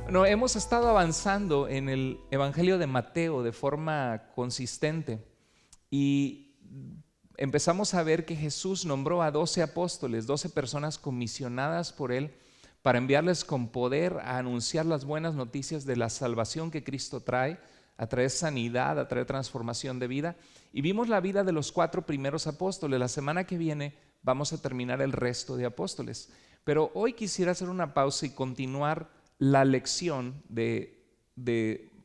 No, hemos estado avanzando en el Evangelio de Mateo de forma consistente y empezamos a ver que Jesús nombró a 12 apóstoles, 12 personas comisionadas por Él para enviarles con poder a anunciar las buenas noticias de la salvación que Cristo trae, a traer sanidad, a traer transformación de vida. Y vimos la vida de los 4 primeros apóstoles. La semana que viene vamos a terminar el resto de apóstoles. Pero hoy quisiera hacer una pausa y continuar la lección de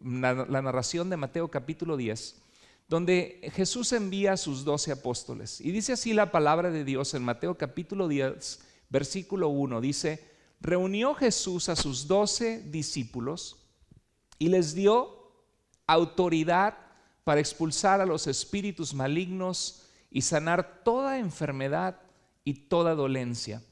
la narración de Mateo capítulo 10, donde Jesús envía a sus 12 apóstoles. Y dice así la palabra de Dios en Mateo capítulo 10, versículo 1. Dice: reunió Jesús a sus 12 discípulos y les dio autoridad para expulsar a los espíritus malignos y sanar toda enfermedad y toda dolencia.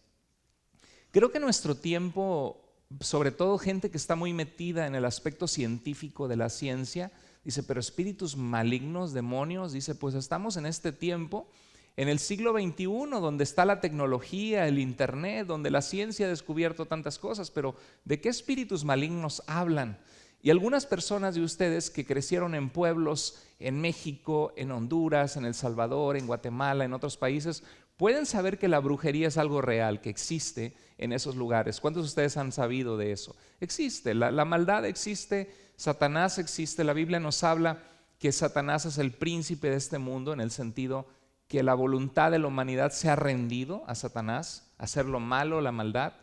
Creo que en nuestro tiempo, sobre todo gente que está muy metida en el aspecto científico de la ciencia, dice, pero espíritus malignos, demonios, dice, pues estamos en este tiempo, en el siglo XXI, donde está la tecnología, el internet, donde la ciencia ha descubierto tantas cosas, pero ¿de qué espíritus malignos hablan? Y algunas personas de ustedes que crecieron en pueblos en México, en Honduras, en El Salvador, en Guatemala, en otros países, pueden saber que la brujería es algo real, que existe en esos lugares. ¿Cuántos de ustedes han sabido de eso? Existe, la maldad existe, Satanás existe. La Biblia nos habla que Satanás es el príncipe de este mundo, en el sentido que la voluntad de la humanidad se ha rendido a Satanás, a hacer lo malo, la maldad.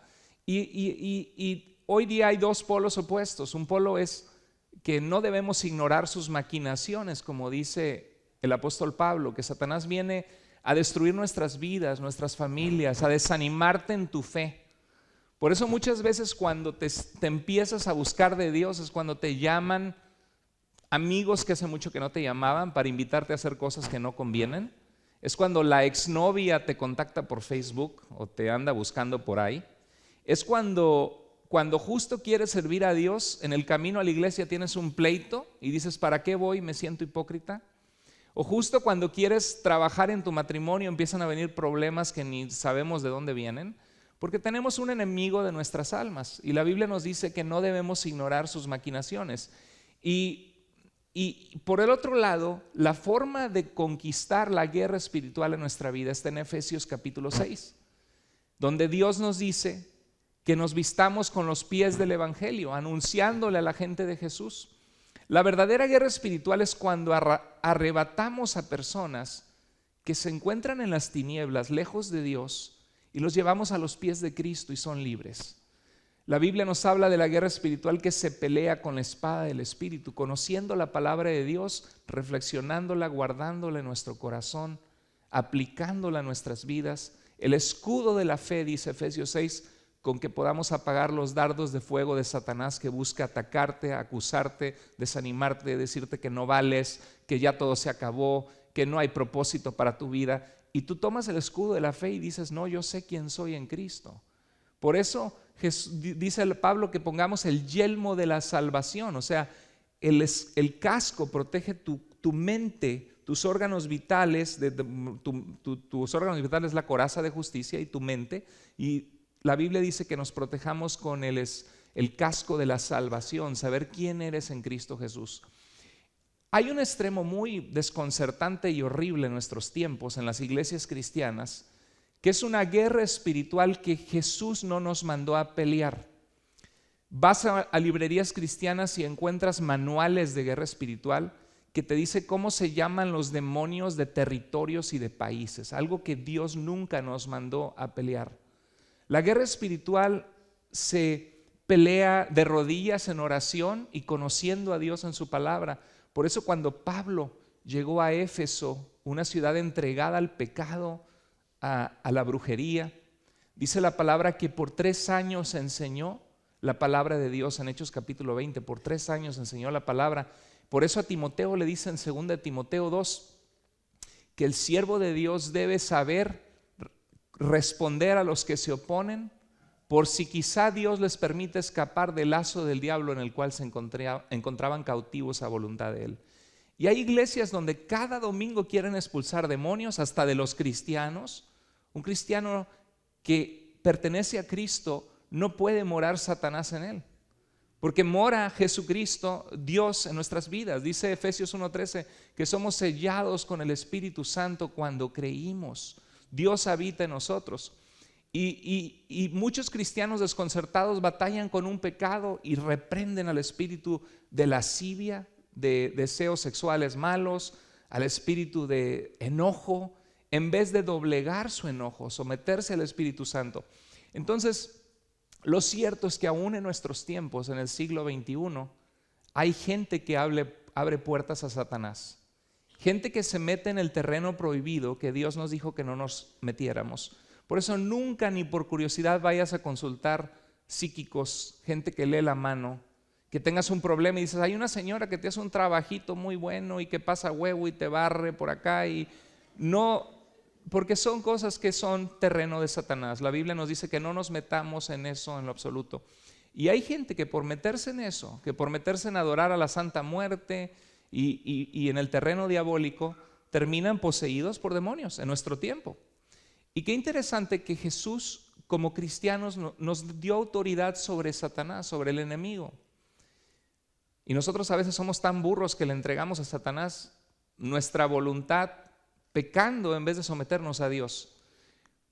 Y hoy día hay 2 polos opuestos. Un polo es que no debemos ignorar sus maquinaciones, como dice el apóstol Pablo, que Satanás viene a destruir nuestras vidas, nuestras familias, a desanimarte en tu fe. Por eso muchas veces cuando te empiezas a buscar de Dios es cuando te llaman amigos que hace mucho que no te llamaban para invitarte a hacer cosas que no convienen. Es cuando la exnovia te contacta por Facebook o te anda buscando por ahí. Es cuando justo quieres servir a Dios, en el camino a la iglesia tienes un pleito y dices, ¿para qué voy? Me siento hipócrita. O justo cuando quieres trabajar en tu matrimonio empiezan a venir problemas que ni sabemos de dónde vienen, porque tenemos un enemigo de nuestras almas y la Biblia nos dice que no debemos ignorar sus maquinaciones. Y por el otro lado, la forma de conquistar la guerra espiritual en nuestra vida está en Efesios capítulo 6, donde Dios nos dice que nos vistamos con los pies del evangelio, anunciándole a la gente de Jesús. La verdadera guerra espiritual es cuando arrebatamos a personas que se encuentran en las tinieblas, lejos de Dios, y los llevamos a los pies de Cristo y son libres. La Biblia nos habla de la guerra espiritual que se pelea con la espada del Espíritu, conociendo la palabra de Dios, reflexionándola, guardándola en nuestro corazón, aplicándola a nuestras vidas. El escudo de la fe, dice Efesios 6, con que podamos apagar los dardos de fuego de Satanás que busca atacarte, acusarte, desanimarte, decirte que no vales, que ya todo se acabó, que no hay propósito para tu vida. Y tú tomas el escudo de la fe y dices, no, yo sé quién soy en Cristo. Por eso dice Pablo que pongamos el yelmo de la salvación, o sea, el casco protege tu mente, tus órganos vitales, tus órganos vitales, la coraza de justicia y tu mente, y la Biblia dice que nos protejamos con el casco de la salvación, saber quién eres en Cristo Jesús. Hay un extremo muy desconcertante y horrible en nuestros tiempos, en las iglesias cristianas, que es una guerra espiritual que Jesús no nos mandó a pelear. Vas a librerías cristianas y encuentras manuales de guerra espiritual que te dice cómo se llaman los demonios de territorios y de países, algo que Dios nunca nos mandó a pelear. La guerra espiritual se pelea de rodillas en oración y conociendo a Dios en su palabra. Por eso cuando Pablo llegó a Éfeso, una ciudad entregada al pecado, a la brujería, dice la palabra que por 3 años enseñó la palabra de Dios en Hechos capítulo 20, por 3 años enseñó la palabra. Por eso a Timoteo le dice en 2 Timoteo 2 que el siervo de Dios debe saber responder a los que se oponen, por si quizá Dios les permite escapar del lazo del diablo en el cual se encontraban cautivos a voluntad de él. Y hay iglesias donde cada domingo quieren expulsar demonios, hasta de los cristianos. Un cristiano que pertenece a Cristo no puede morar Satanás en él, Porque mora Jesucristo, Dios, en nuestras vidas. Dice Efesios 1:13 que somos sellados con el Espíritu Santo cuando creímos. Dios habita en nosotros. Y muchos cristianos desconcertados batallan con un pecado y reprenden al espíritu de lascivia, de deseos sexuales malos, al espíritu de enojo, en vez de doblegar su enojo, someterse al Espíritu Santo. Entonces, lo cierto es que aún en nuestros tiempos, en el siglo XXI, hay gente que abre puertas a Satanás. Gente que se mete en el terreno prohibido que Dios nos dijo que no nos metiéramos. Por eso nunca ni por curiosidad vayas a consultar psíquicos, gente que lee la mano, que tengas un problema y dices, hay una señora que te hace un trabajito muy bueno y que pasa huevo y te barre por acá y no, porque son cosas que son terreno de Satanás. La Biblia nos dice que no nos metamos en eso en lo absoluto. Y hay gente que por meterse en eso, que por meterse en adorar a la Santa Muerte y en el terreno diabólico, terminan poseídos por demonios en nuestro tiempo. Y qué interesante que Jesús, como cristianos, nos dio autoridad sobre Satanás, sobre el enemigo. Y nosotros a veces somos tan burros que le entregamos a Satanás nuestra voluntad, pecando en vez de someternos a Dios.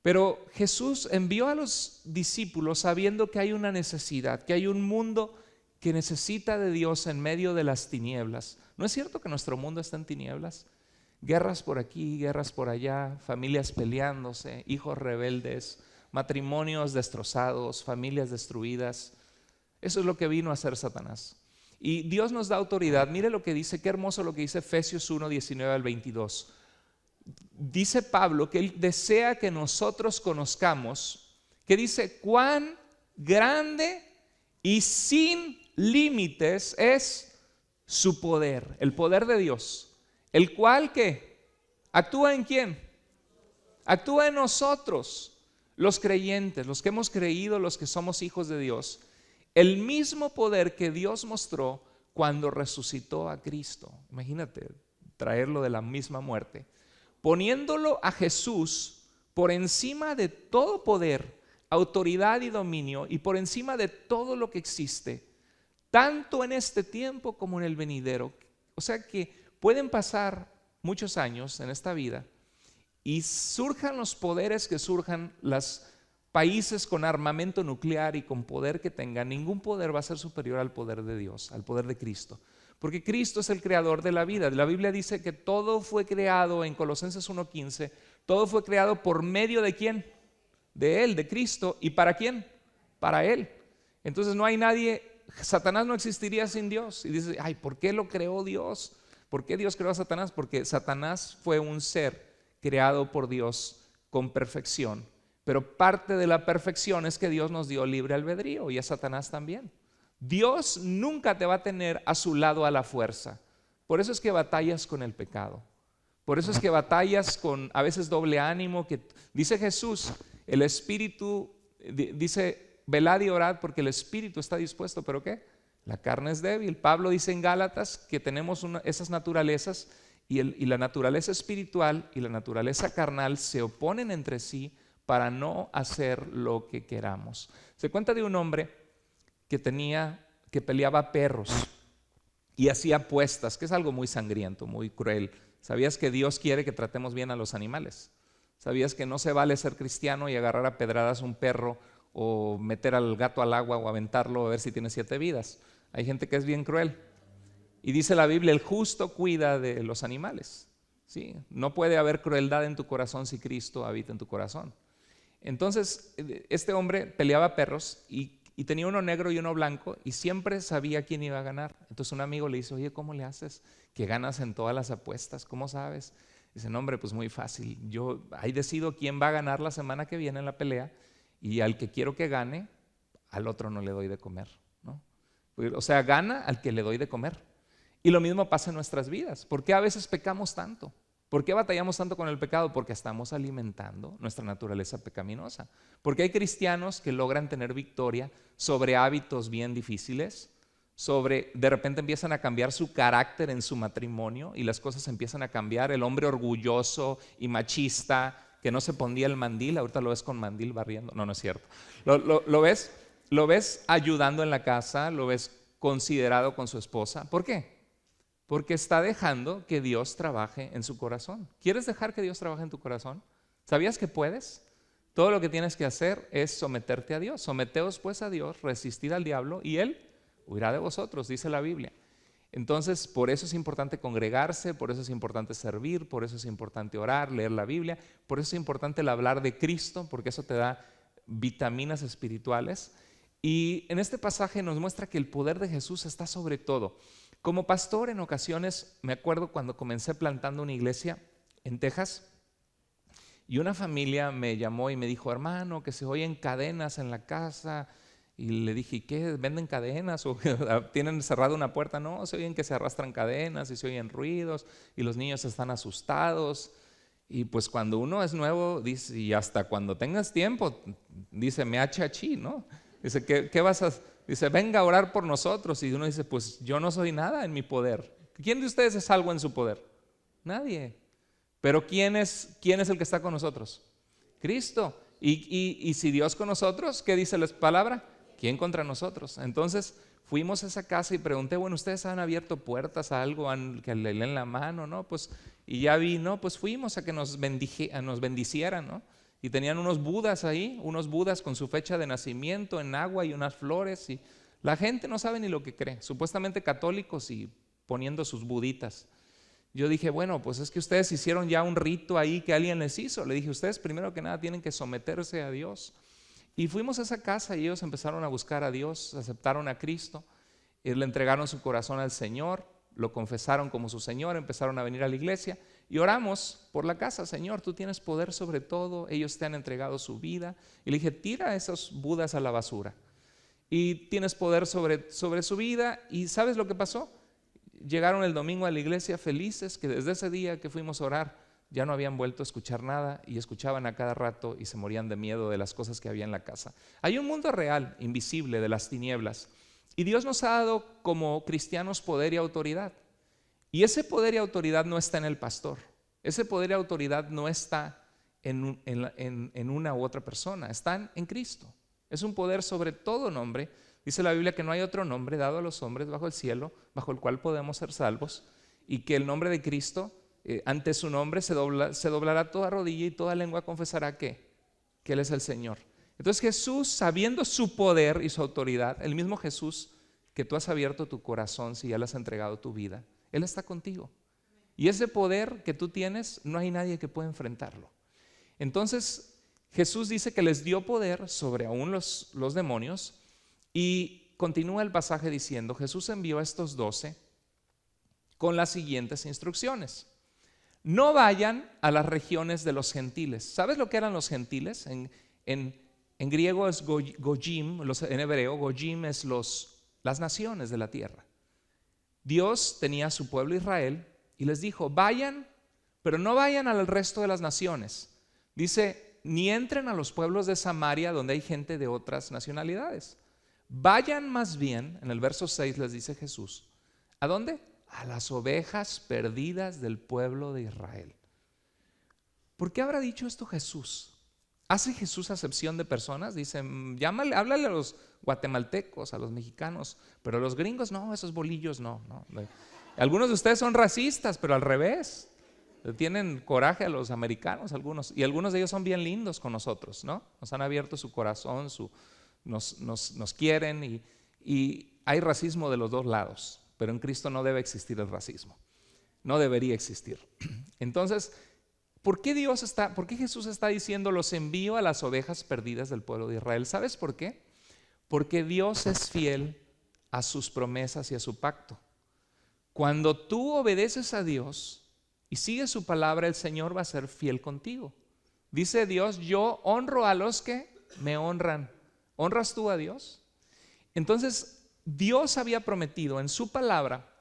Pero Jesús envió a los discípulos sabiendo que hay una necesidad, que hay un mundo que necesita de Dios en medio de las tinieblas. ¿No es cierto que nuestro mundo está en tinieblas? Guerras por aquí, guerras por allá, familias peleándose, hijos rebeldes, matrimonios destrozados, familias destruidas. Eso es lo que vino a hacer Satanás. Y Dios nos da autoridad. Mire lo que dice, qué hermoso lo que dice Efesios 1, 19 al 22. Dice Pablo que él desea que nosotros conozcamos, que dice, cuán grande y sin límites es su poder, el poder de Dios. El cual, ¿qué? ¿Actúa en quién? Actúa en nosotros, los creyentes, los que hemos creído, los que somos hijos de Dios. El mismo poder que Dios mostró cuando resucitó a Cristo. Imagínate, traerlo de la misma muerte. Poniéndolo a Jesús por encima de todo poder, autoridad y dominio, y por encima de todo lo que existe, tanto en este tiempo como en el venidero. O sea que pueden pasar muchos años en esta vida y surjan los poderes que surjan, los países con armamento nuclear y con poder que tengan, ningún poder va a ser superior al poder de Dios, al poder de Cristo. Porque Cristo es el creador de la vida. La Biblia dice que todo fue creado, en Colosenses 1:15, todo fue creado por medio de ¿quién? De Él, de Cristo. ¿Y para quién? Para Él. Entonces no hay nadie, Satanás no existiría sin Dios. Y dice, ay, ¿por qué lo creó Dios? ¿Por qué Dios creó a Satanás? Porque Satanás fue un ser creado por Dios con perfección. Pero parte de la perfección es que Dios nos dio libre albedrío y a Satanás también. Dios nunca te va a tener a su lado a la fuerza. Por eso es que batallas con el pecado. Por eso es que batallas con a veces doble ánimo. Que dice Jesús, el espíritu, dice, velad y orad porque el espíritu está dispuesto, ¿pero qué? La carne es débil. Pablo dice en Gálatas que tenemos esas naturalezas y la naturaleza espiritual y la naturaleza carnal se oponen entre sí para no hacer lo que queramos. Se cuenta de un hombre que peleaba perros y hacía apuestas, que es algo muy sangriento, muy cruel. ¿Sabías que Dios quiere que tratemos bien a los animales? ¿Sabías que no se vale ser cristiano y agarrar a pedradas un perro o meter al gato al agua o aventarlo a ver si tiene 7 vidas? Hay gente que es bien cruel. Y dice la Biblia, el justo cuida de los animales. ¿Sí? No puede haber crueldad en tu corazón si Cristo habita en tu corazón. Entonces, este hombre peleaba perros y tenía uno negro y uno blanco y siempre sabía quién iba a ganar. Entonces un amigo le dice, oye, ¿cómo le haces? Que ganas en todas las apuestas, ¿cómo sabes? Dice, no, hombre, pues muy fácil. Yo ahí decido quién va a ganar la semana que viene en la pelea y al que quiero que gane, al otro no le doy de comer, ¿no? O sea, gana al que le doy de comer. Y lo mismo pasa en nuestras vidas. ¿Por qué a veces pecamos tanto? ¿Por qué batallamos tanto con el pecado? Porque estamos alimentando nuestra naturaleza pecaminosa. Porque hay cristianos que logran tener victoria sobre hábitos bien difíciles, de repente empiezan a cambiar su carácter en su matrimonio y las cosas empiezan a cambiar. El hombre orgulloso y machista que no se ponía el mandil, ahorita lo ves con mandil barriendo. No, no es cierto. ¿Lo ves? lo ves ayudando en la casa, lo ves considerado con su esposa. ¿Por qué? Porque está dejando que Dios trabaje en su corazón. ¿Quieres dejar que Dios trabaje en tu corazón? ¿Sabías que puedes? Todo lo que tienes que hacer es someterte a Dios. Someteos pues a Dios, resistid al diablo y Él huirá de vosotros, dice la Biblia. Entonces, por eso es importante congregarse, por eso es importante servir, por eso es importante orar, leer la Biblia, por eso es importante el hablar de Cristo, porque eso te da vitaminas espirituales. Y en este pasaje nos muestra que el poder de Jesús está sobre todo. Como pastor, en ocasiones, me acuerdo cuando comencé plantando una iglesia en Texas, y una familia me llamó y me dijo, hermano, que se oyen cadenas en la casa. Y le dije, ¿y qué? ¿Venden cadenas? ¿O tienen cerrada una puerta? No, se oyen que se arrastran cadenas y se oyen ruidos y los niños están asustados. Y pues cuando uno es nuevo, dice, y hasta cuando tengas tiempo, dice, me achachí, ¿no? Dice, ¿qué vas a...? Dice, venga a orar por nosotros. Y uno dice, pues yo no soy nada en mi poder. ¿Quién de ustedes es algo en su poder? Nadie. Pero ¿quién es el que está con nosotros? Cristo. Y si Dios con nosotros, ¿qué dice la palabra? ¿Quién contra nosotros? Entonces fuimos a esa casa y pregunté, bueno, ¿ustedes han abierto puertas a algo que le leen la mano? ¿No? Pues, y ya vi, no, pues fuimos a que nos bendicieran, ¿no? Y tenían unos budas ahí, unos budas con su fecha de nacimiento en agua y unas flores, y la gente no sabe ni lo que cree, supuestamente católicos y poniendo sus buditas. Yo dije, bueno, pues es que ustedes hicieron ya un rito ahí que alguien les hizo. Le dije, ustedes primero que nada tienen que someterse a Dios. Y fuimos a esa casa y ellos empezaron a buscar a Dios, aceptaron a Cristo, le entregaron su corazón al Señor, lo confesaron como su Señor, empezaron a venir a la iglesia y oramos por la casa. Señor, tú tienes poder sobre todo, ellos te han entregado su vida. Y le dije, tira esos budas a la basura. Y tienes poder sobre su vida. ¿Y sabes lo que pasó? Llegaron el domingo a la iglesia felices, que desde ese día que fuimos a orar ya no habían vuelto a escuchar nada y escuchaban a cada rato y se morían de miedo de las cosas que había en la casa. Hay un mundo real, invisible, de las tinieblas, y Dios nos ha dado como cristianos poder y autoridad. Y ese poder y autoridad no está en el pastor, ese poder y autoridad no está en una u otra persona, están en Cristo. Es un poder sobre todo nombre. Dice la Biblia que no hay otro nombre dado a los hombres bajo el cielo, bajo el cual podemos ser salvos, y que el nombre de Cristo, ante su nombre se doblará toda rodilla y toda lengua confesará que Él es el Señor. Entonces Jesús, sabiendo su poder y su autoridad, el mismo Jesús que tú has abierto tu corazón si ya le has entregado tu vida, Él está contigo. Y ese poder que tú tienes, no hay nadie que pueda enfrentarlo. Entonces Jesús dice que les dio poder sobre aún los demonios. Y continúa el pasaje diciendo, Jesús envió a estos 12 con las siguientes instrucciones. No vayan a las regiones de los gentiles. ¿Sabes lo que eran los gentiles? En griego es gojim, en hebreo gojim es las naciones de la tierra. Dios tenía a su pueblo Israel y les dijo, vayan, pero no vayan al resto de las naciones. Dice, ni entren a los pueblos de Samaria donde hay gente de otras nacionalidades. Vayan más bien, en el verso 6 les dice Jesús, ¿a dónde? A las ovejas perdidas del pueblo de Israel. ¿Por qué habrá dicho esto Jesús? ¿Hace Jesús acepción de personas? Dice, háblale a los guatemaltecos, a los mexicanos, pero a los gringos no, esos bolillos no. Algunos de ustedes son racistas, pero al revés. Tienen coraje a los americanos algunos, y algunos de ellos son bien lindos con nosotros, ¿no? Nos han abierto su corazón, nos quieren y hay racismo de los dos lados, pero en Cristo no debe existir el racismo, no debería existir. Entonces, ¿por qué Jesús está diciendo los envío a las ovejas perdidas del pueblo de Israel? ¿Sabes por qué? Porque Dios es fiel a sus promesas y a su pacto. Cuando tú obedeces a Dios y sigues su palabra, el Señor va a ser fiel contigo. Dice Dios, yo honro a los que me honran. ¿Honras tú a Dios? Entonces, Dios había prometido en su palabra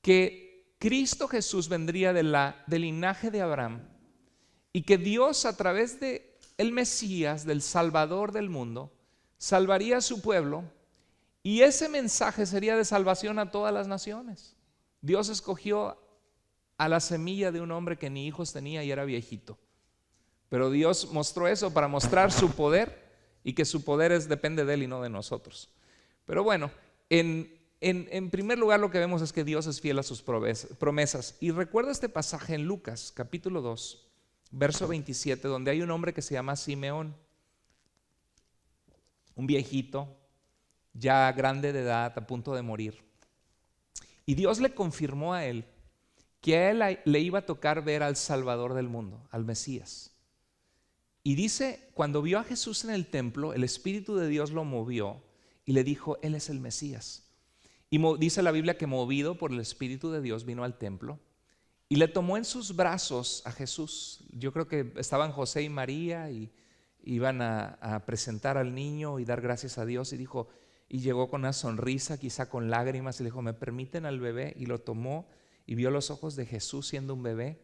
que Cristo Jesús vendría del linaje de Abraham y que Dios a través de el Mesías, del Salvador del mundo, salvaría a su pueblo y ese mensaje sería de salvación a todas las naciones. Dios escogió a la semilla de un hombre que ni hijos tenía y era viejito. Pero Dios mostró eso para mostrar su poder y que su poder depende de Él y no de nosotros. Pero bueno, en primer lugar lo que vemos es que Dios es fiel a sus promesas. Y recuerdo este pasaje en Lucas, capítulo 2, verso 27, donde hay un hombre que se llama Simeón, un viejito, ya grande de edad, a punto de morir. Y Dios le confirmó a él que a él le iba a tocar ver al Salvador del mundo, al Mesías. Y dice, cuando vio a Jesús en el templo, el Espíritu de Dios lo movió y le dijo, Él es el Mesías. Y dice la Biblia que movido por el Espíritu de Dios vino al templo y le tomó en sus brazos a Jesús. Yo creo que estaban José y María y iban a presentar al niño y dar gracias a Dios, y dijo, y llegó con una sonrisa, quizá con lágrimas, y le dijo, ¿me permiten al bebé? Y lo tomó y vio los ojos de Jesús siendo un bebé.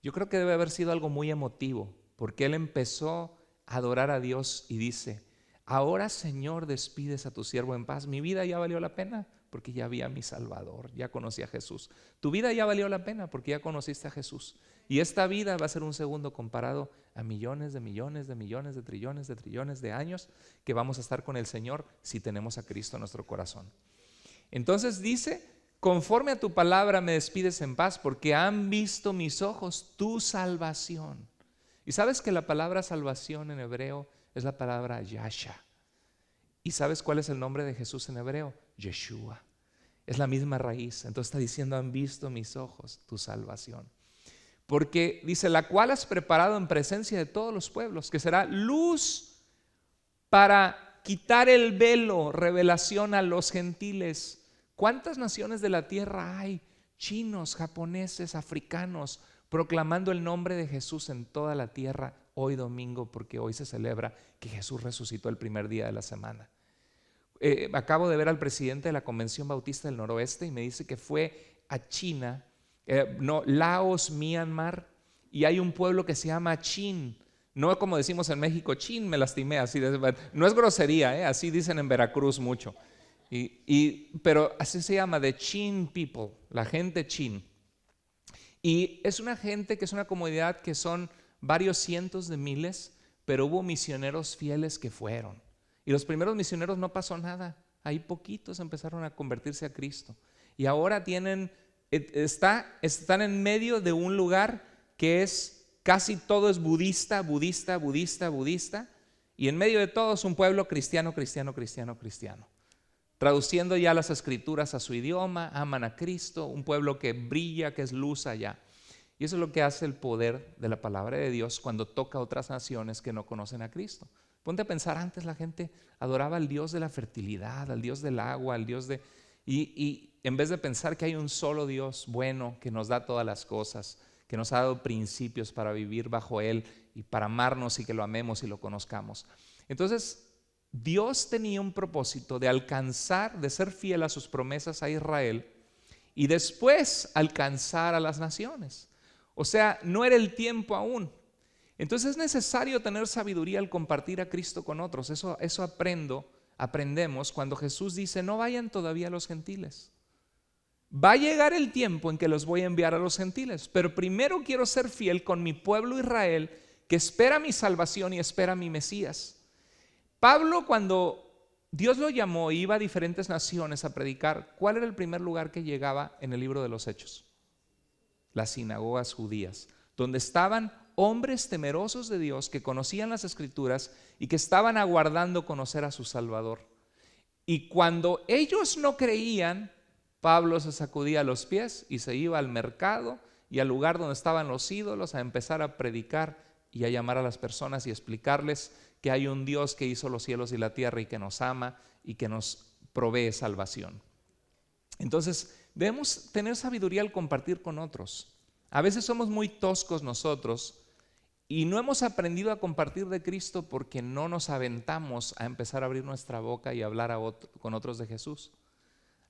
Yo creo que debe haber sido algo muy emotivo, porque él empezó a adorar a Dios y dice, ahora, Señor, despides a tu siervo en paz. Mi vida ya valió la pena porque ya vi a mi Salvador, ya conocí a Jesús. Tu vida ya valió la pena porque ya conociste a Jesús. Y esta vida va a ser un segundo comparado a millones de millones de millones de trillones de años que vamos a estar con el Señor si tenemos a Cristo en nuestro corazón. Entonces dice, conforme a tu palabra me despides en paz porque han visto mis ojos tu salvación. Y sabes que la palabra salvación en hebreo es la palabra Yasha. ¿Y sabes cuál es el nombre de Jesús en hebreo? Yeshua. Es la misma raíz. Entonces está diciendo, han visto mis ojos tu salvación. Porque dice, la cual has preparado en presencia de todos los pueblos, que será luz para quitar el velo, revelación a los gentiles. ¿Cuántas naciones de la tierra hay? Chinos, japoneses, africanos, proclamando el nombre de Jesús en toda la tierra hoy domingo, porque hoy se celebra que Jesús resucitó el primer día de la semana. Acabo de ver al presidente de la Convención Bautista del Noroeste y me dice que fue a China, Laos, Myanmar, y hay un pueblo que se llama Chin. No como decimos en México, Chin, me lastimé, así no es grosería, así dicen en Veracruz mucho. Pero así se llama, the Chin people, la gente Chin. Y es una gente que es una comunidad que son varios cientos de miles, pero hubo misioneros fieles que fueron. Y los primeros misioneros no pasó nada, ahí poquitos empezaron a convertirse a Cristo. Y ahora están en medio de un lugar que es, casi todo es budista, y en medio de todo es un pueblo cristiano. Traduciendo ya las escrituras a su idioma, aman a Cristo, un pueblo que brilla, que es luz allá. Y eso es lo que hace el poder de la palabra de Dios cuando toca a otras naciones que no conocen a Cristo. Ponte a pensar, antes la gente adoraba al Dios de la fertilidad, al Dios del agua, al Dios de... Y en vez de pensar que hay un solo Dios bueno que nos da todas las cosas, que nos ha dado principios para vivir bajo Él y para amarnos y que lo amemos y lo conozcamos. Entonces, Dios tenía un propósito de alcanzar, de ser fiel a sus promesas a Israel y después alcanzar a las naciones. O sea, no era el tiempo aún. Entonces es necesario tener sabiduría al compartir a Cristo con otros. Eso aprendemos cuando Jesús dice, no vayan todavía a los gentiles. Va a llegar el tiempo en que los voy a enviar a los gentiles, pero primero quiero ser fiel con mi pueblo Israel, que espera mi salvación y espera mi Mesías. Pablo, cuando Dios lo llamó e iba a diferentes naciones a predicar, ¿cuál era el primer lugar que llegaba en el libro de los Hechos? Las sinagogas judías, donde estaban hombres temerosos de Dios que conocían las Escrituras y que estaban aguardando conocer a su Salvador. Y cuando ellos no creían, Pablo se sacudía los pies y se iba al mercado y al lugar donde estaban los ídolos a empezar a predicar y a llamar a las personas y explicarles que hay un Dios que hizo los cielos y la tierra y que nos ama y que nos provee salvación. Entonces, debemos tener sabiduría al compartir con otros. A veces somos muy toscos nosotros y no hemos aprendido a compartir de Cristo porque no nos aventamos a empezar a abrir nuestra boca y hablar con otros de Jesús.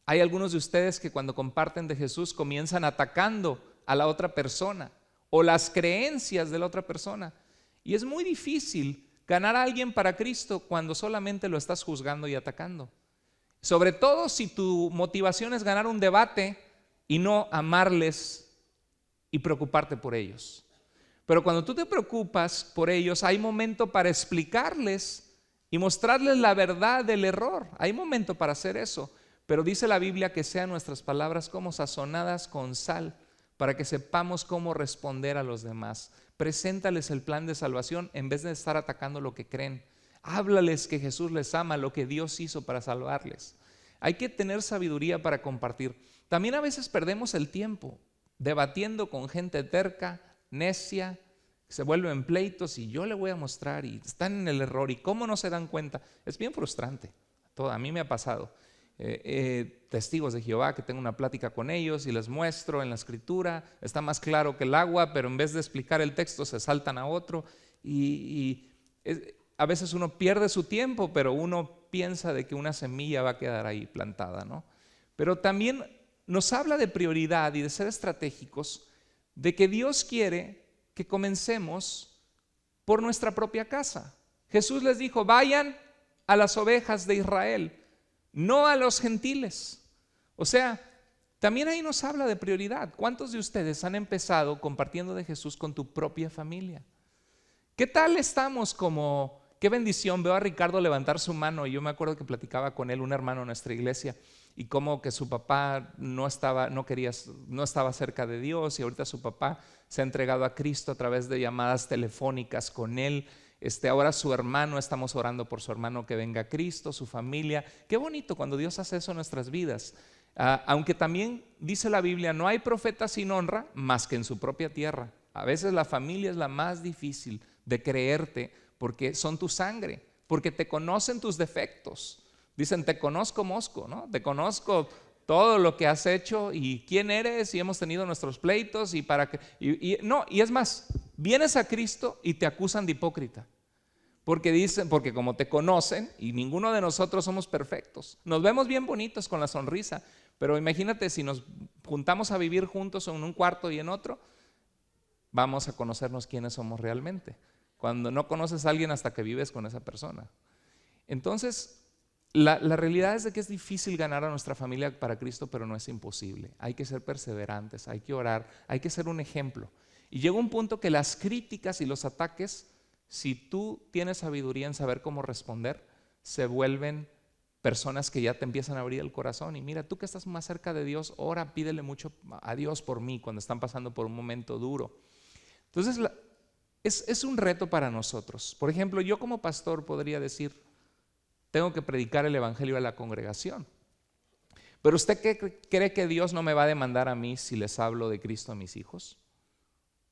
Hay algunos de ustedes que cuando comparten de Jesús comienzan atacando a la otra persona o las creencias de la otra persona. Y es muy difícil ganar a alguien para Cristo cuando solamente lo estás juzgando y atacando. Sobre todo si tu motivación es ganar un debate y no amarles y preocuparte por ellos. Pero cuando tú te preocupas por ellos, hay momento para explicarles y y mostrarles la verdad del error. Hay momento para hacer eso, pero dice la Biblia que sean nuestras palabras como sazonadas con sal, para que sepamos cómo responder a los demás. Preséntales el plan de salvación en vez de estar atacando lo que creen. Háblales que Jesús les ama, lo que Dios hizo para salvarles. Hay que tener sabiduría para compartir. También a veces perdemos el tiempo debatiendo con gente terca, necia, se vuelven pleitos y yo le voy a mostrar y están en el error y cómo no se dan cuenta. Es bien frustrante. A mí me ha pasado. Testigos de Jehová que tengo una plática con ellos y les muestro en la escritura, está más claro que el agua, pero en vez de explicar el texto se saltan a otro a veces uno pierde su tiempo, pero uno piensa de que una semilla va a quedar ahí plantada, ¿no? Pero también nos habla de prioridad y de ser estratégicos, de que Dios quiere que comencemos por nuestra propia casa. Jesús les dijo, vayan a las ovejas de Israel, no a los gentiles. O sea, también ahí nos habla de prioridad. ¿Cuántos de ustedes han empezado compartiendo de Jesús con tu propia familia? ¿Qué tal estamos como, qué bendición? Veo a Ricardo levantar su mano y yo me acuerdo que platicaba con él, un hermano de nuestra iglesia, y como que su papá no estaba cerca de Dios y ahorita su papá se ha entregado a Cristo a través de llamadas telefónicas con él. Ahora su hermano, estamos orando por su hermano que venga a Cristo, su familia. Qué bonito cuando Dios hace eso en nuestras vidas. Aunque también dice la Biblia, no hay profeta sin honra más que en su propia tierra. A veces la familia es la más difícil de creerte porque son tu sangre, porque te conocen tus defectos. Dicen, te conozco mosco, ¿no? Te conozco todo lo que has hecho y quién eres y hemos tenido nuestros pleitos y es más, vienes a Cristo y te acusan de hipócrita. Porque como te conocen y ninguno de nosotros somos perfectos, nos vemos bien bonitos con la sonrisa, pero imagínate si nos juntamos a vivir juntos en un cuarto y en otro, vamos a conocernos quiénes somos realmente. Cuando no conoces a alguien hasta que vives con esa persona. Entonces, la realidad es de que es difícil ganar a nuestra familia para Cristo, pero no es imposible. Hay que ser perseverantes, hay que orar, hay que ser un ejemplo. Y llega un punto que las críticas y los ataques, si tú tienes sabiduría en saber cómo responder, se vuelven personas que ya te empiezan a abrir el corazón. Y mira, tú que estás más cerca de Dios, ora, pídele mucho a Dios por mí cuando están pasando por un momento duro. Entonces, es un reto para nosotros. Por ejemplo, yo como pastor podría decir, tengo que predicar el evangelio a la congregación. Pero ¿usted cree que Dios no me va a demandar a mí si les hablo de Cristo a mis hijos?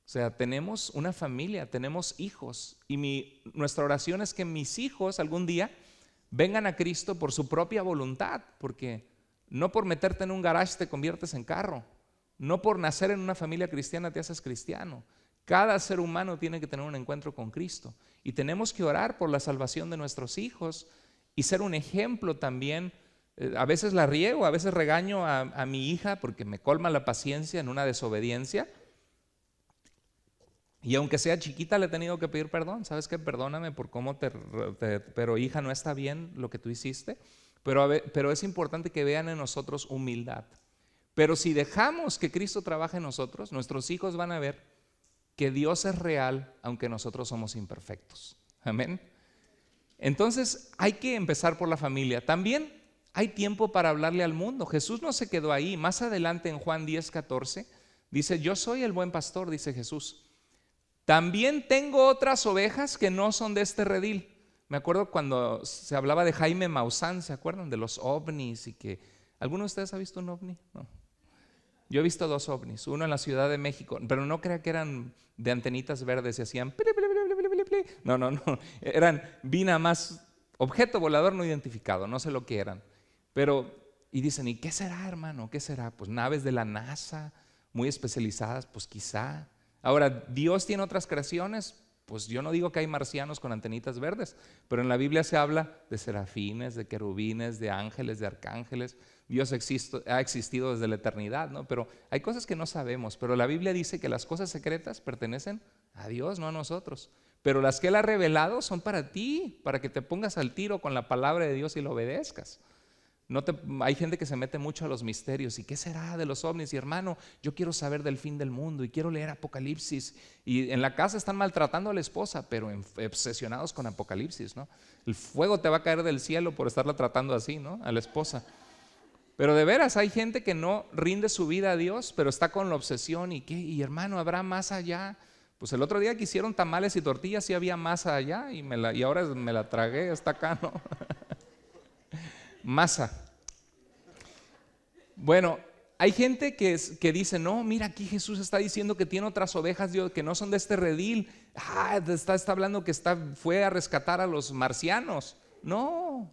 O sea, tenemos una familia, tenemos hijos y nuestra oración es que mis hijos algún día vengan a Cristo por su propia voluntad, porque no por meterte en un garage te conviertes en carro, no por nacer en una familia cristiana te haces cristiano. Cada ser humano tiene que tener un encuentro con Cristo y tenemos que orar por la salvación de nuestros hijos y ser un ejemplo también. A veces la riego, a veces regaño a mi hija porque me colma la paciencia en una desobediencia. Y aunque sea chiquita le he tenido que pedir perdón. ¿Sabes qué? Perdóname por cómo pero hija, no está bien lo que tú hiciste. Pero es importante que vean en nosotros humildad. Pero si dejamos que Cristo trabaje en nosotros, nuestros hijos van a ver que Dios es real, aunque nosotros somos imperfectos. Amén. Entonces hay que empezar por la familia. También hay tiempo para hablarle al mundo. Jesús no se quedó ahí. Más adelante en Juan 10:14 dice, yo soy el buen pastor, dice Jesús. También tengo otras ovejas que no son de este redil. Me acuerdo cuando se hablaba de Jaime Maussan, ¿se acuerdan? De los ovnis y que... ¿Alguno de ustedes ha visto un ovni? No. Yo he visto 2 ovnis, uno en la Ciudad de México, pero no crea que eran de antenitas verdes y hacían... No, eran, vi nada más objeto volador no identificado, no sé lo que eran. Y dicen, ¿y qué será, hermano? ¿Qué será? Pues naves de la NASA, muy especializadas, pues quizá. Ahora, ¿Dios tiene otras creaciones? Pues yo no digo que hay marcianos con antenitas verdes, pero en la Biblia se habla de serafines, de querubines, de ángeles, de arcángeles. Dios ha existido desde la eternidad, ¿no? Pero hay cosas que no sabemos, pero la Biblia dice que las cosas secretas pertenecen a Dios, no a nosotros. Pero las que Él ha revelado son para ti, para que te pongas al tiro con la palabra de Dios y lo obedezcas. Hay gente que se mete mucho a los misterios. ¿Y qué será de los ovnis? Y hermano, yo quiero saber del fin del mundo y quiero leer Apocalipsis. Y en la casa están maltratando a la esposa, pero obsesionados con Apocalipsis, ¿no? El fuego te va a caer del cielo por estarla tratando así, ¿no? A la esposa. Pero de veras hay gente que no rinde su vida a Dios, pero está con la obsesión. ¿Y qué? Y hermano, ¿habrá más allá? Pues el otro día que hicieron tamales y tortillas sí había masa allá y ahora me la tragué, está acá, ¿no? Masa. Bueno, hay gente que dice, no, mira, aquí Jesús está diciendo que tiene otras ovejas que no son de este redil. Está hablando que fue a rescatar a los marcianos. No,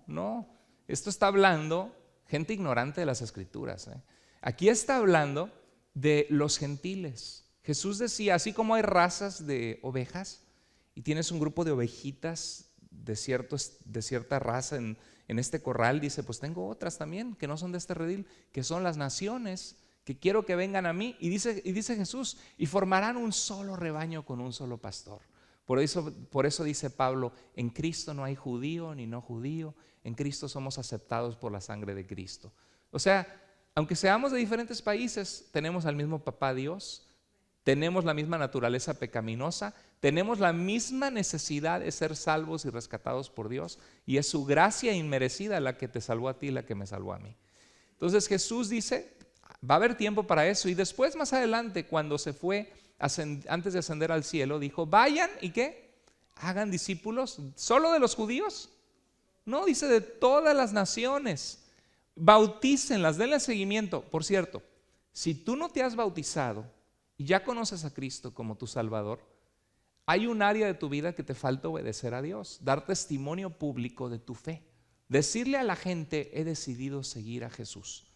esto está hablando gente ignorante de las escrituras, ¿eh? Aquí está hablando de los gentiles. Jesús decía, así como hay razas de ovejas y tienes un grupo de ovejitas de cierta raza en este corral, dice, pues tengo otras también que no son de este redil, que son las naciones, que quiero que vengan a mí. Y dice Jesús, y formarán un solo rebaño con un solo pastor. Por eso dice Pablo, en Cristo no hay judío ni no judío, en Cristo somos aceptados por la sangre de Cristo. O sea, aunque seamos de diferentes países, tenemos al mismo papá Dios, tenemos la misma naturaleza pecaminosa, tenemos la misma necesidad de ser salvos y rescatados por Dios, y es su gracia inmerecida la que te salvó a ti y la que me salvó a mí. Entonces Jesús dice, va a haber tiempo para eso. Y después, más adelante, cuando se fue, antes de ascender al cielo, dijo, vayan y ¿qué? Hagan discípulos, ¿solo de los judíos? No, dice de todas las naciones. Bautícenlas, denle seguimiento. Por cierto, si tú no te has bautizado y ya conoces a Cristo como tu Salvador, hay un área de tu vida que te falta obedecer a Dios, dar testimonio público de tu fe, decirle a la gente, he decidido seguir a Jesús.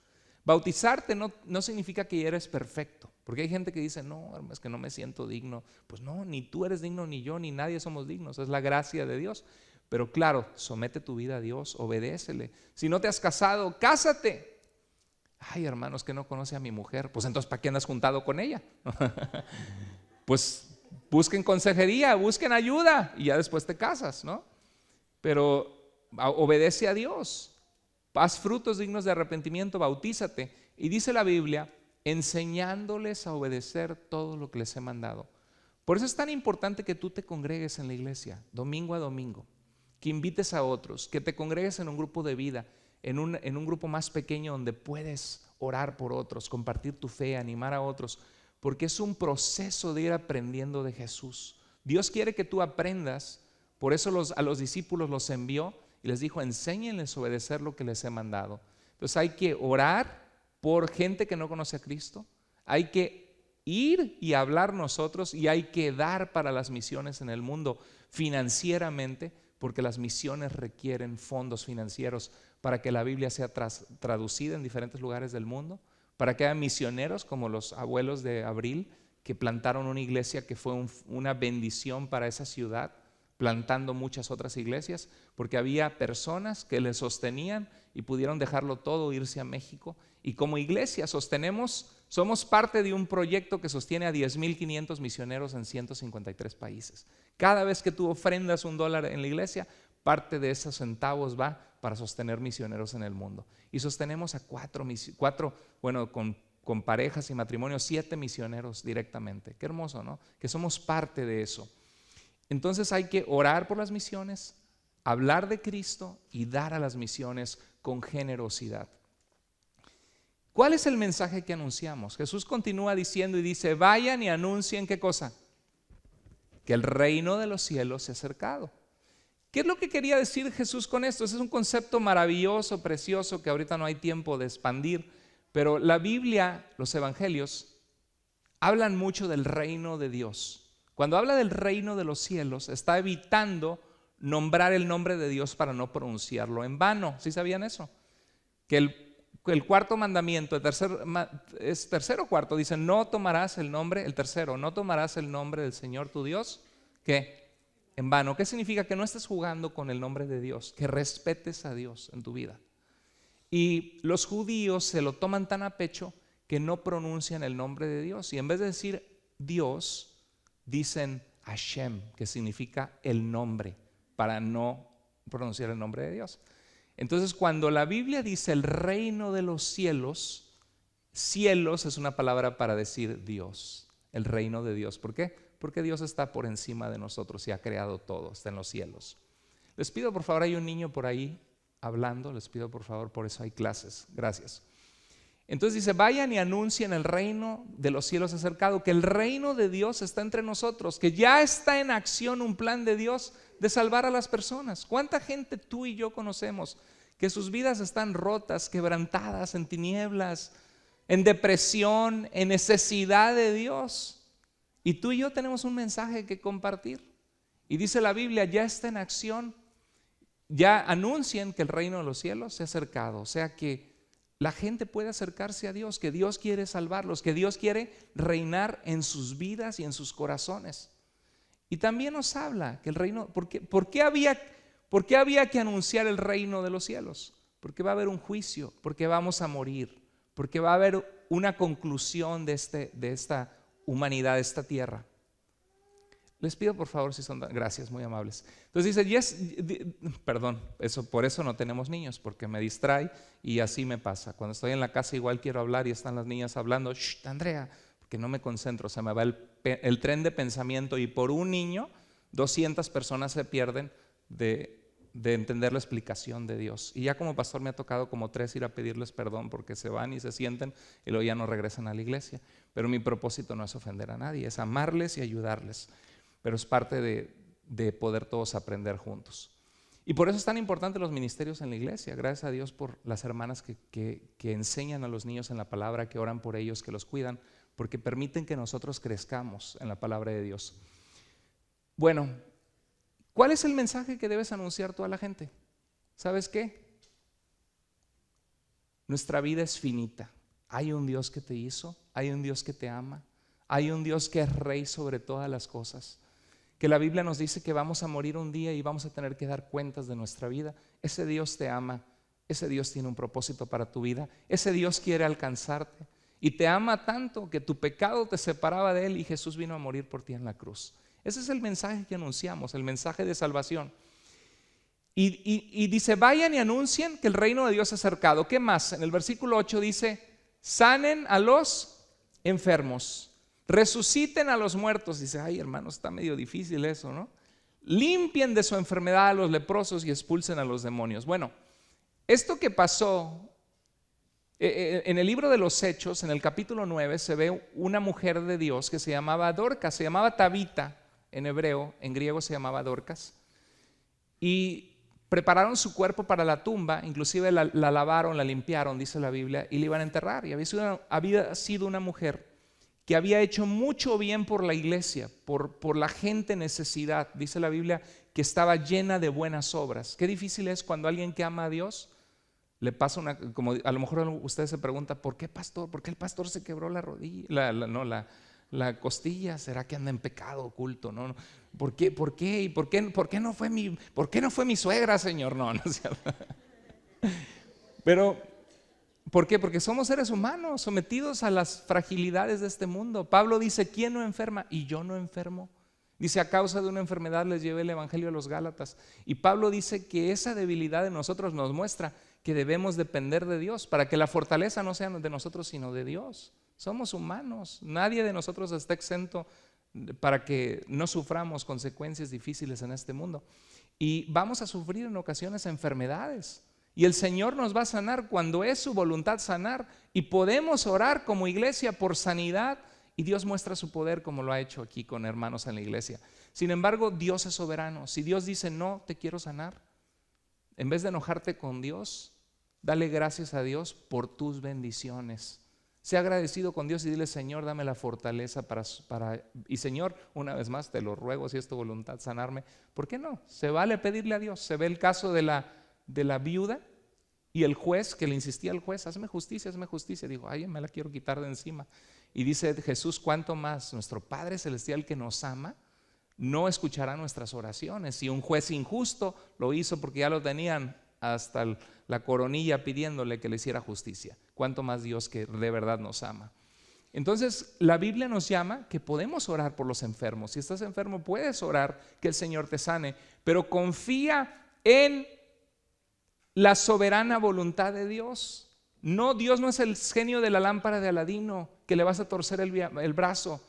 Bautizarte no significa que ya eres perfecto, porque hay gente que dice, no, es que no me siento digno. Pues no, ni tú eres digno, ni yo, ni nadie somos dignos, es la gracia de Dios. Pero claro, somete tu vida a Dios, obedécele. Si no te has casado, cásate. Ay, hermanos, que no conoce a mi mujer. Pues entonces, ¿para qué andas juntado con ella? Pues busquen consejería, busquen ayuda y ya después te casas, ¿no? Pero obedece a Dios, haz frutos dignos de arrepentimiento, bautízate. Y dice la Biblia, enseñándoles a obedecer todo lo que les he mandado. Por eso es tan importante que tú te congregues en la iglesia, domingo a domingo, que invites a otros, que te congregues en un grupo de vida, en un grupo más pequeño donde puedes orar por otros, compartir tu fe, animar a otros, porque es un proceso de ir aprendiendo de Jesús. Dios quiere que tú aprendas, por eso a los discípulos los envió y les dijo, enséñenles a obedecer lo que les he mandado. Entonces hay que orar por gente que no conoce a Cristo, hay que ir y hablar nosotros y hay que dar para las misiones en el mundo financieramente, porque las misiones requieren fondos financieros para que la Biblia sea traducida en diferentes lugares del mundo, para que haya misioneros como los abuelos de Abril que plantaron una iglesia que fue una bendición para esa ciudad, plantando muchas otras iglesias, porque había personas que le sostenían y pudieron dejarlo todo, irse a México. Y como iglesia somos parte de un proyecto que sostiene a 10,500 misioneros en 153 países. Cada vez que tú ofrendas $1 en la iglesia, parte de esos centavos va para sostener misioneros en el mundo. Y sostenemos a con parejas y matrimonios, 7 misioneros directamente. Qué hermoso, ¿no? Que somos parte de eso. Entonces hay que orar por las misiones, hablar de Cristo y dar a las misiones con generosidad. ¿Cuál es el mensaje que anunciamos? Jesús continúa diciendo y dice, vayan y anuncien ¿qué cosa? Que el reino de los cielos se ha acercado. ¿Qué es lo que quería decir Jesús con esto? Ese es un concepto maravilloso, precioso, que ahorita no hay tiempo de expandir, pero la Biblia, los evangelios, hablan mucho del reino de Dios. Cuando habla del reino de los cielos, está evitando nombrar el nombre de Dios para no pronunciarlo en vano. ¿Sí sabían eso? Que el cuarto mandamiento, es tercero o cuarto, dice, no tomarás el nombre, el tercero, no tomarás el nombre del Señor tu Dios, ¿qué? En vano. ¿Qué significa? Que no estés jugando con el nombre de Dios, que respetes a Dios en tu vida. Y los judíos se lo toman tan a pecho que no pronuncian el nombre de Dios. Y en vez de decir Dios, dicen Hashem, que significa el nombre, para no pronunciar el nombre de Dios. Entonces, cuando la Biblia dice el reino de los cielos, cielos es una palabra para decir Dios, el reino de Dios. ¿Por qué? Porque Dios está por encima de nosotros y ha creado todo, está en los cielos. Les pido por favor, hay un niño por ahí hablando, les pido por favor, por eso hay clases. Gracias. Entonces dice, vayan y anuncien el reino de los cielos acercado, que el reino de Dios está entre nosotros, que ya está en acción un plan de Dios de salvar a las personas. ¿Cuánta gente tú y yo conocemos que sus vidas están rotas, quebrantadas, en tinieblas, en depresión, en necesidad de Dios? Y tú y yo tenemos un mensaje que compartir. Y dice la Biblia, ya está en acción, ya anuncien que el reino de los cielos se ha acercado, o sea que la gente puede acercarse a Dios, que Dios quiere salvarlos, que Dios quiere reinar en sus vidas y en sus corazones. Y también nos habla que el reino, ¿por qué había que anunciar el reino de los cielos? Porque va a haber un juicio, porque vamos a morir, porque va a haber una conclusión de esta humanidad, de esta tierra. Les pido por favor, si son gracias, muy amables. Entonces dice, por eso no tenemos niños, porque me distrae y así me pasa. Cuando estoy en la casa igual quiero hablar y están las niñas hablando, shh, Andrea, porque no me concentro, se me va el tren de pensamiento y por un niño 200 personas se pierden de entender la explicación de Dios. Y ya como pastor me ha tocado como 3 ir a pedirles perdón porque se van y se sienten y luego ya no regresan a la iglesia. Pero mi propósito no es ofender a nadie, es amarles y ayudarles. Pero es parte de poder todos aprender juntos. Y por eso es tan importante los ministerios en la iglesia. Gracias a Dios por las hermanas que enseñan a los niños en la palabra, que oran por ellos, que los cuidan, porque permiten que nosotros crezcamos en la palabra de Dios. Bueno, ¿cuál es el mensaje que debes anunciar tú a la gente? ¿Sabes qué? Nuestra vida es finita. Hay un Dios que te hizo, hay un Dios que te ama, hay un Dios que es rey sobre todas las cosas. Que la Biblia nos dice que vamos a morir un día y vamos a tener que dar cuentas de nuestra vida. Ese Dios te ama, ese Dios tiene un propósito para tu vida, ese Dios quiere alcanzarte y te ama tanto que tu pecado te separaba de Él y Jesús vino a morir por ti en la cruz. Ese es el mensaje que anunciamos, el mensaje de salvación. Y dice, vayan y anuncien que el reino de Dios es acercado. ¿Qué más? En el versículo 8 dice, sanen a los enfermos, resuciten a los muertos. Dice, ay hermano, está medio difícil eso, ¿no? Limpien de su enfermedad a los leprosos y expulsen a los demonios. Bueno, esto que pasó en el libro de los Hechos, en el capítulo 9, se ve una mujer de Dios que se llamaba Dorcas, se llamaba Tabita en hebreo, en griego se llamaba Dorcas, y prepararon su cuerpo para la tumba, inclusive la lavaron, la limpiaron, dice la Biblia, y la iban a enterrar. Y había sido una mujer que había hecho mucho bien por la iglesia, por la gente en necesidad. Dice la Biblia que estaba llena de buenas obras. Qué difícil es cuando alguien que ama a Dios le pasa como a lo mejor usted se pregunta, ¿por qué pastor? ¿Por qué el pastor se quebró la rodilla? La costilla. ¿Será que anda en pecado oculto? No. ¿Por qué? ¿Y por qué no fue mi suegra, Señor? No. Pero ¿por qué? Porque somos seres humanos sometidos a las fragilidades de este mundo. Pablo dice, ¿quién no enferma? Y yo no enfermo. Dice, a causa de una enfermedad les llevé el evangelio a los Gálatas. Y Pablo dice que esa debilidad de nosotros nos muestra que debemos depender de Dios, para que la fortaleza no sea de nosotros sino de Dios. Somos humanos, nadie de nosotros está exento para que no suframos consecuencias difíciles en este mundo. Y vamos a sufrir en ocasiones enfermedades. Y el Señor nos va a sanar cuando es su voluntad sanar. Y podemos orar como iglesia por sanidad. Y Dios muestra su poder como lo ha hecho aquí con hermanos en la iglesia. Sin embargo, Dios es soberano. Si Dios dice no, te quiero sanar, en vez de enojarte con Dios, dale gracias a Dios por tus bendiciones. Sea agradecido con Dios y dile, Señor, dame la fortaleza y Señor, una vez más te lo ruego, si es tu voluntad sanarme. ¿Por qué no? Se vale pedirle a Dios. Se ve el caso de la viuda y el juez que le insistía al juez, hazme justicia. Dijo, ay, me la quiero quitar de encima. Y dice Jesús, ¿cuánto más nuestro Padre Celestial que nos ama no escuchará nuestras oraciones? Si un juez injusto lo hizo porque ya lo tenían hasta la coronilla pidiéndole que le hiciera justicia, ¿cuánto más Dios que de verdad nos ama? Entonces la Biblia nos llama que podemos orar por los enfermos. Si estás enfermo puedes orar que el Señor te sane, pero confía en la soberana voluntad de Dios. No, Dios no es el genio de la lámpara de Aladino que le vas a torcer el brazo.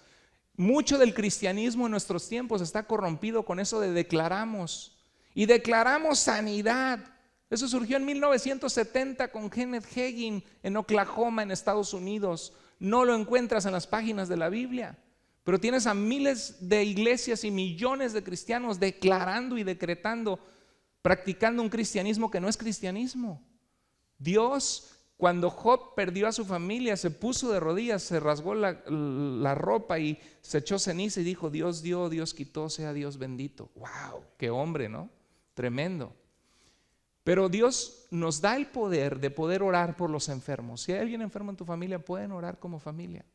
Mucho del cristianismo en nuestros tiempos está corrompido con eso de declaramos. Y declaramos sanidad. Eso surgió en 1970 con Kenneth Hagin en Oklahoma, en Estados Unidos. No lo encuentras en las páginas de la Biblia, pero tienes a miles de iglesias y millones de cristianos declarando y decretando, practicando un cristianismo que no es cristianismo. Dios, cuando Job perdió a su familia, se puso de rodillas, se rasgó la ropa y se echó ceniza y dijo: Dios dio, Dios quitó, sea Dios bendito. ¡Wow! ¡Qué hombre!, ¿no? Tremendo. Pero Dios nos da el poder de poder orar por los enfermos. Si hay alguien enfermo en tu familia, pueden orar como familia.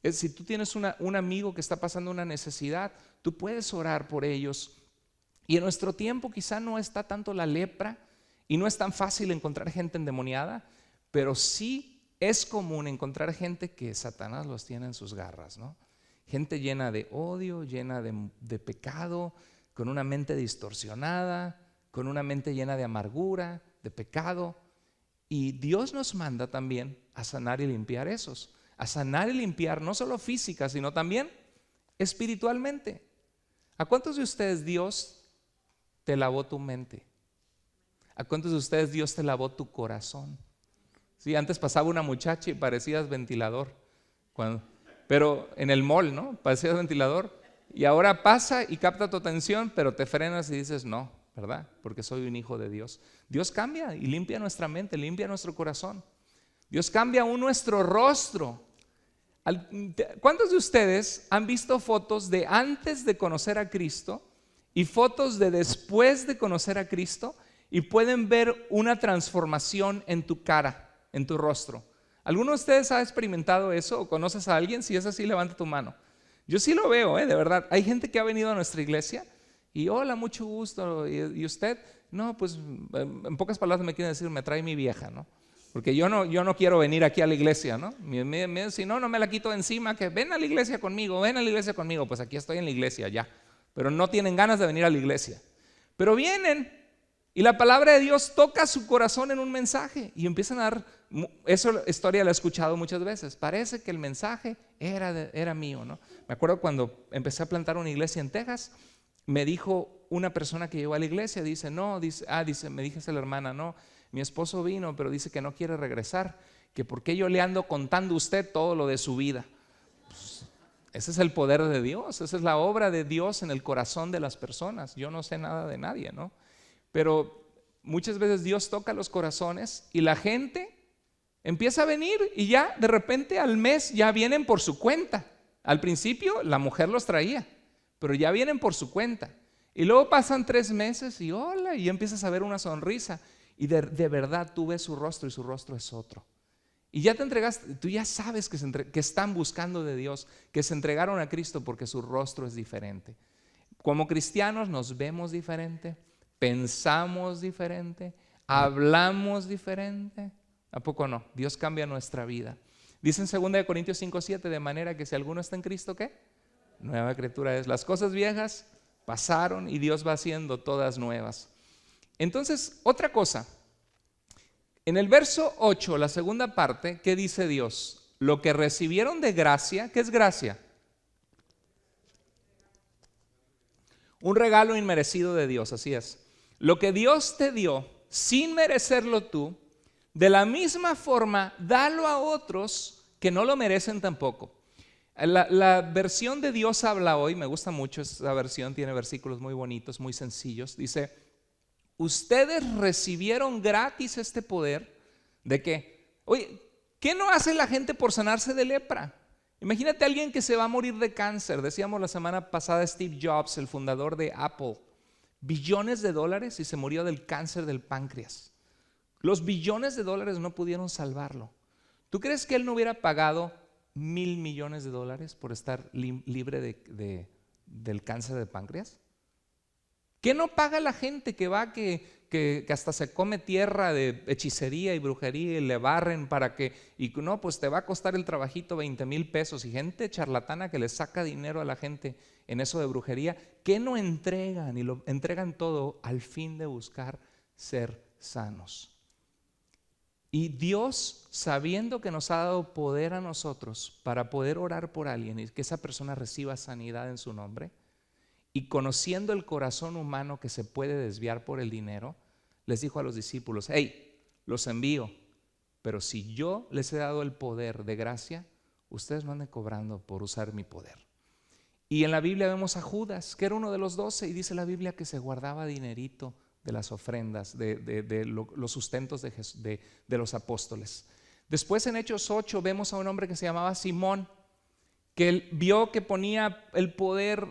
Si tú tienes un amigo que está pasando una necesidad, tú puedes orar por ellos. Y en nuestro tiempo quizá no está tanto la lepra y no es tan fácil encontrar gente endemoniada, pero sí es común encontrar gente que Satanás los tiene en sus garras, ¿no? Gente llena de odio, llena de pecado, con una mente distorsionada, con una mente llena de amargura, de pecado. Y Dios nos manda también a sanar y limpiar esos. A sanar y limpiar no solo física, sino también espiritualmente. ¿A cuántos de ustedes Dios te lavó tu mente? ¿A cuántos de ustedes Dios te lavó tu corazón? Sí, antes pasaba una muchacha y parecías ventilador, pero en el mall, ¿no? Parecías ventilador. Y ahora pasa y capta tu atención, pero te frenas y dices no, ¿verdad? Porque soy un hijo de Dios. Dios cambia y limpia nuestra mente, limpia nuestro corazón. Dios cambia aún nuestro rostro. ¿Cuántos de ustedes han visto fotos de antes de conocer a Cristo y fotos de después de conocer a Cristo y pueden ver una transformación en tu cara, en tu rostro? ¿Alguno de ustedes ha experimentado eso o conoces a alguien? Si es así, levanta tu mano. Yo sí lo veo, de verdad. Hay gente que ha venido a nuestra iglesia y hola, mucho gusto. ¿Y usted? No, pues en pocas palabras me quieren decir, me trae mi vieja, ¿no? Porque yo no quiero venir aquí a la iglesia, ¿no? Si no me la quito de encima, que ven a la iglesia conmigo, ven a la iglesia conmigo. Pues aquí estoy en la iglesia ya, pero no tienen ganas de venir a la iglesia. Pero vienen y la palabra de Dios toca su corazón en un mensaje y empiezan a dar, esa historia la he escuchado muchas veces, parece que el mensaje era mío, ¿no? Me acuerdo cuando empecé a plantar una iglesia en Texas, me dijo una persona que llegó a la iglesia, me dice la hermana, no, mi esposo vino, pero dice que no quiere regresar, que por qué yo le ando contando a usted todo lo de su vida. Pues, ese es el poder de Dios, esa es la obra de Dios en el corazón de las personas. Yo no sé nada de nadie, ¿no? Pero muchas veces Dios toca los corazones y la gente empieza a venir y ya de repente al mes ya vienen por su cuenta. Al principio la mujer los traía, pero ya vienen por su cuenta. Y luego pasan 3 meses y hola, y empiezas a ver una sonrisa. Y de verdad tú ves su rostro y su rostro es otro. Y ya te entregaste, tú ya sabes que están buscando de Dios, que se entregaron a Cristo porque su rostro es diferente. Como cristianos nos vemos diferente, pensamos diferente, hablamos diferente. ¿A poco no? Dios cambia nuestra vida. Dice en 2 Corintios 5:7, de manera que si alguno está en Cristo, ¿qué? Nueva criatura es. Las cosas viejas pasaron y Dios va haciendo todas nuevas. Entonces, otra cosa, en el verso 8, la segunda parte, ¿qué dice Dios? Lo que recibieron de gracia, ¿qué es gracia? Un regalo inmerecido de Dios, así es. Lo que Dios te dio, sin merecerlo tú, de la misma forma, dalo a otros que no lo merecen tampoco. La versión de Dios habla hoy, me gusta mucho esa versión, tiene versículos muy bonitos, muy sencillos. Dice: ustedes recibieron gratis este poder. ¿De qué? Oye, ¿qué no hace la gente por sanarse de lepra? Imagínate a alguien que se va a morir de cáncer. Decíamos la semana pasada Steve Jobs, el fundador de Apple, billones de dólares y se murió del cáncer del páncreas. Los billones de dólares no pudieron salvarlo. ¿Tú crees que él no hubiera pagado $1,000 millones por estar libre del cáncer de páncreas? ¿Qué no paga la gente que va que hasta se come tierra de hechicería y brujería y le barren para que, y no, pues te va a costar el trabajito 20,000 pesos, y gente charlatana que le saca dinero a la gente en eso de brujería? ¿Qué no entregan? Y lo entregan todo al fin de buscar ser sanos. Y Dios, sabiendo que nos ha dado poder a nosotros para poder orar por alguien y que esa persona reciba sanidad en su nombre, y conociendo el corazón humano que se puede desviar por el dinero, les dijo a los discípulos: hey, los envío, pero si yo les he dado el poder de gracia, ustedes no anden cobrando por usar mi poder. Y en la Biblia vemos a Judas, que era uno de los 12, y dice la Biblia que se guardaba dinerito de las ofrendas, de los sustentos de los apóstoles. Después en Hechos 8 vemos a un hombre que se llamaba Simón, que él vio que ponía el poder,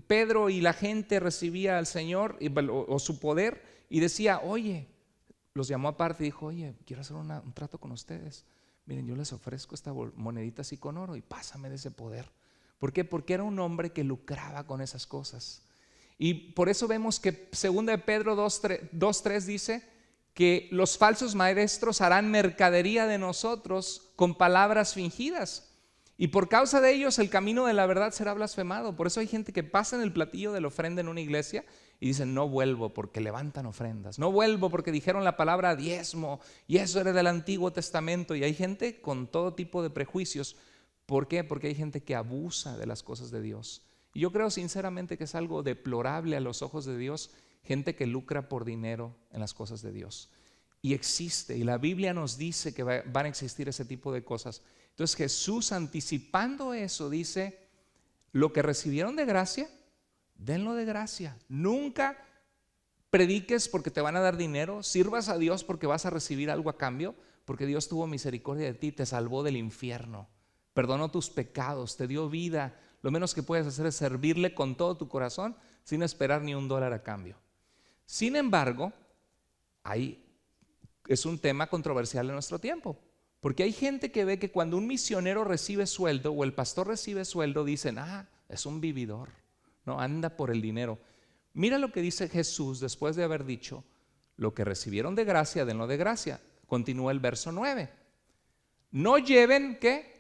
Pedro y la gente recibía al Señor o su poder, y decía: oye, los llamó aparte y dijo: oye, quiero hacer un trato con ustedes. Miren, yo les ofrezco esta monedita así con oro y pásame de ese poder. ¿Por qué? Porque era un hombre que lucraba con esas cosas. Y por eso vemos que 2 de Pedro 2:3 dice que los falsos maestros harán mercadería de nosotros con palabras fingidas, y por causa de ellos el camino de la verdad será blasfemado. Por eso hay gente que pasa en el platillo de la ofrenda en una iglesia y dicen: no vuelvo porque levantan ofrendas, no vuelvo porque dijeron la palabra diezmo y eso era del Antiguo Testamento. Y hay gente con todo tipo de prejuicios. ¿Por qué? Porque hay gente que abusa de las cosas de Dios. Y yo creo sinceramente que es algo deplorable a los ojos de Dios, gente que lucra por dinero en las cosas de Dios. Y existe, y la Biblia nos dice que van a existir ese tipo de cosas. Entonces Jesús, anticipando eso, dice: lo que recibieron de gracia, denlo de gracia. Nunca prediques porque te van a dar dinero, sirvas a Dios porque vas a recibir algo a cambio, porque Dios tuvo misericordia de ti, te salvó del infierno, perdonó tus pecados, te dio vida. Lo menos que puedes hacer es servirle con todo tu corazón sin esperar ni $1 a cambio. Sin embargo, es un tema controversial en nuestro tiempo, porque hay gente que ve que cuando un misionero recibe sueldo o el pastor recibe sueldo, dicen: es un vividor, no anda por el dinero. Mira lo que dice Jesús después de haber dicho: lo que recibieron de gracia, denlo de gracia. Continúa el verso 9: no lleven, ¿qué?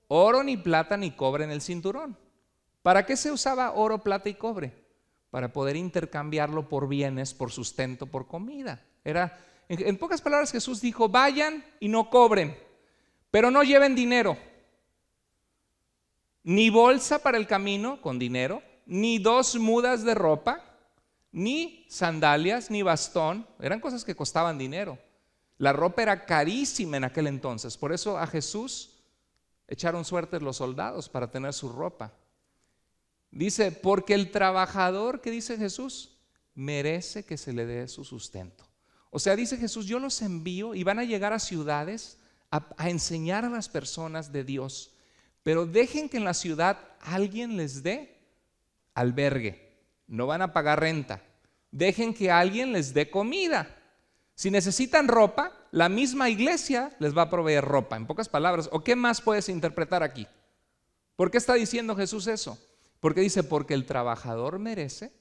Oro, ni plata, ni cobre en el cinturón. ¿Para qué se usaba oro, plata y cobre? Para poder intercambiarlo por bienes, por sustento, por comida. En pocas palabras, Jesús dijo: vayan y no cobren, pero no lleven dinero, ni bolsa para el camino con dinero, ni 2 mudas de ropa, ni sandalias, ni bastón. Eran cosas que costaban dinero. La ropa era carísima en aquel entonces. Por eso a Jesús echaron suertes los soldados para tener su ropa. Dice: porque el trabajador, ¿qué dice Jesús? Merece que se le dé su sustento. O sea, dice Jesús: yo los envío y van a llegar a ciudades a enseñar a las personas de Dios, pero dejen que en la ciudad alguien les dé albergue, no van a pagar renta. Dejen que alguien les dé comida. Si necesitan ropa, la misma iglesia les va a proveer ropa. En pocas palabras, ¿o qué más puedes interpretar aquí? ¿Por qué está diciendo Jesús eso? Porque dice: porque el trabajador merece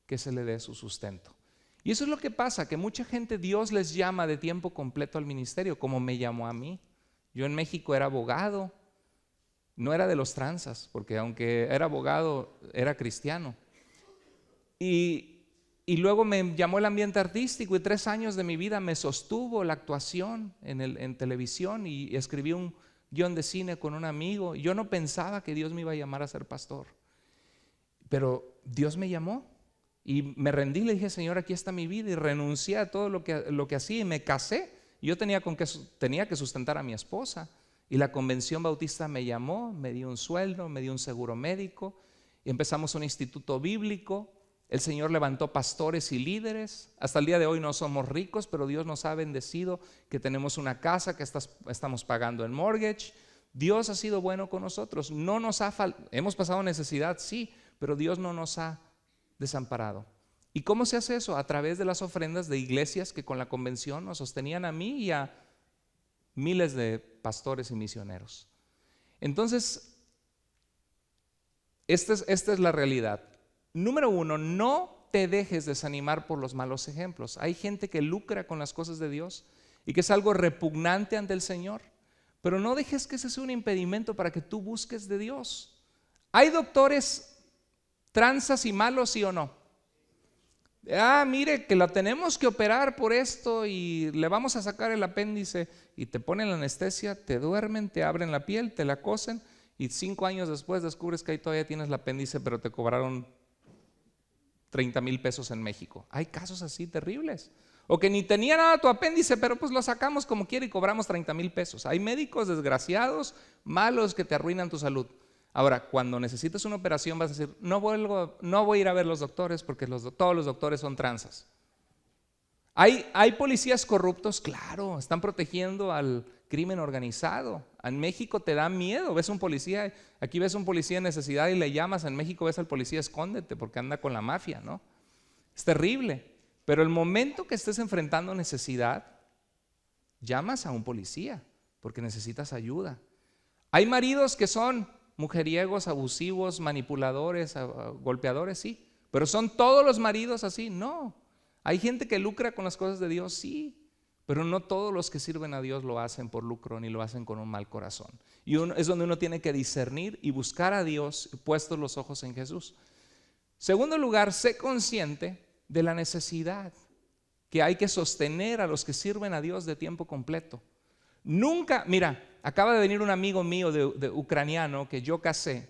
que se le dé su sustento. Y eso es lo que pasa, que mucha gente Dios les llama de tiempo completo al ministerio, como me llamó a mí. Yo en México era abogado, no era de los tranzas, porque aunque era abogado, era cristiano. Y luego me llamó el ambiente artístico, y 3 años de mi vida me sostuvo la actuación en televisión, y escribí un guión de cine con un amigo. Yo no pensaba que Dios me iba a llamar a ser pastor, pero Dios me llamó y me rendí. Le dije: Señor, aquí está mi vida, y renuncié a todo lo que hacía y me casé. Yo tenía que sustentar a mi esposa, y la Convención Bautista me llamó, me dio un sueldo, me dio un seguro médico, y empezamos un instituto bíblico. El Señor levantó pastores y líderes. Hasta el día de hoy no somos ricos, pero Dios nos ha bendecido, que tenemos una casa que estamos pagando en mortgage. Dios ha sido bueno con nosotros. Hemos pasado necesidad, sí, pero Dios no nos ha desamparado. ¿Y cómo se hace eso? A través de las ofrendas de iglesias que con la convención nos sostenían a mí y a miles de pastores y misioneros. Entonces, esta es la realidad. Número 1, no te dejes desanimar por los malos ejemplos. Hay gente que lucra con las cosas de Dios y que es algo repugnante ante el Señor, pero no dejes que ese sea un impedimento para que tú busques de Dios. ¿Hay doctores tranzas y malos, sí o no? Mire, que la tenemos que operar por esto y le vamos a sacar el apéndice, y te ponen la anestesia, te duermen, te abren la piel, te la cosen y 5 años después descubres que ahí todavía tienes el apéndice, pero te cobraron 30,000 pesos en México. Hay casos así terribles. O que ni tenía nada tu apéndice, pero pues lo sacamos como quiera y cobramos 30,000 pesos. Hay médicos desgraciados, malos, que te arruinan tu salud. Ahora, cuando necesites una operación vas a decir, no voy a ir a ver los doctores porque todos los doctores son tranzas. ¿Hay policías corruptos? Claro, están protegiendo al crimen organizado. En México te da miedo, ves un policía, aquí ves un policía en necesidad y le llamas, en México ves al policía, escóndete porque anda con la mafia, ¿no? Es terrible, pero el momento que estés enfrentando necesidad, llamas a un policía porque necesitas ayuda. Hay maridos que son mujeriegos, abusivos, manipuladores, golpeadores, sí, pero ¿son todos los maridos así? No. Hay gente que lucra con las cosas de Dios, sí, pero no todos los que sirven a Dios lo hacen por lucro ni lo hacen con un mal corazón. Y es donde uno tiene que discernir y buscar a Dios puestos los ojos en Jesús. Segundo lugar, sé consciente de la necesidad que hay que sostener a los que sirven a Dios de tiempo completo. Nunca, mira, acaba de venir un amigo mío de ucraniano que yo casé,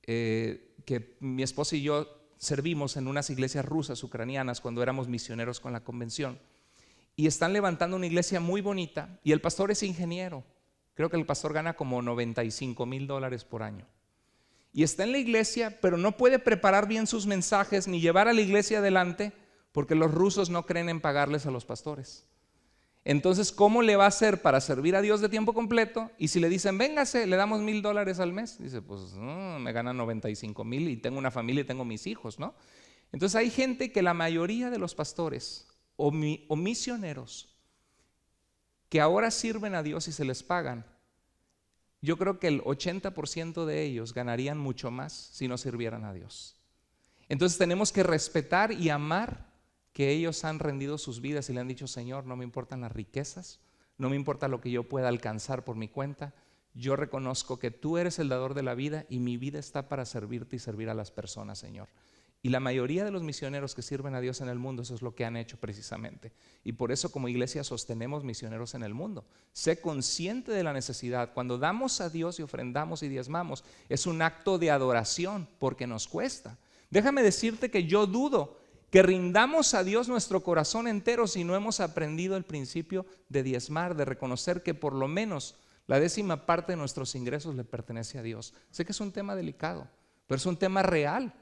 que mi esposa y yo servimos en unas iglesias rusas ucranianas cuando éramos misioneros con la convención, y están levantando una iglesia muy bonita y el pastor es ingeniero. Creo que el pastor gana como $95,000 por año y está en la iglesia, pero no puede preparar bien sus mensajes ni llevar a la iglesia adelante porque los rusos no creen en pagarles a los pastores. Entonces, ¿cómo le va a hacer para servir a Dios de tiempo completo? Y si le dicen, véngase, le damos $1,000 al mes, dice, pues me ganan 95,000 y tengo una familia y tengo mis hijos, ¿no? Entonces hay gente que la mayoría de los pastores o misioneros que ahora sirven a Dios y se les pagan, yo creo que el 80% de ellos ganarían mucho más si no sirvieran a Dios. Entonces tenemos que respetar y amar que ellos han rendido sus vidas y le han dicho, Señor, no me importan las riquezas, no me importa lo que yo pueda alcanzar por mi cuenta, yo reconozco que tú eres el dador de la vida y mi vida está para servirte y servir a las personas, Señor. Y la mayoría de los misioneros que sirven a Dios en el mundo, eso es lo que han hecho precisamente. Y por eso como iglesia sostenemos misioneros en el mundo. Sé consciente de la necesidad. Cuando damos a Dios y ofrendamos y diezmamos, es un acto de adoración porque nos cuesta. Déjame decirte que yo dudo que rindamos a Dios nuestro corazón entero si no hemos aprendido el principio de diezmar, de reconocer que por lo menos la 10ª parte de nuestros ingresos le pertenece a Dios. Sé que es un tema delicado, pero es un tema real.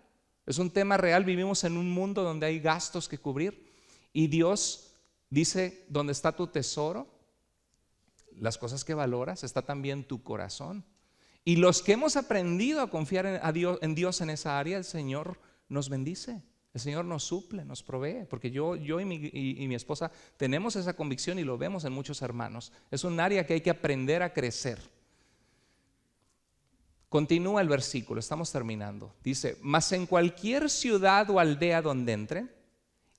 Es un tema real. Vivimos en un mundo donde hay gastos que cubrir y Dios dice, donde está tu tesoro, las cosas que valoras, está también tu corazón. Y los que hemos aprendido a confiar en Dios en esa área, el Señor nos bendice. El Señor nos suple, nos provee, porque yo y mi esposa tenemos esa convicción y lo vemos en muchos hermanos. Es un área que hay que aprender a crecer. Continúa el versículo, estamos terminando. Dice, mas en cualquier ciudad o aldea donde entren,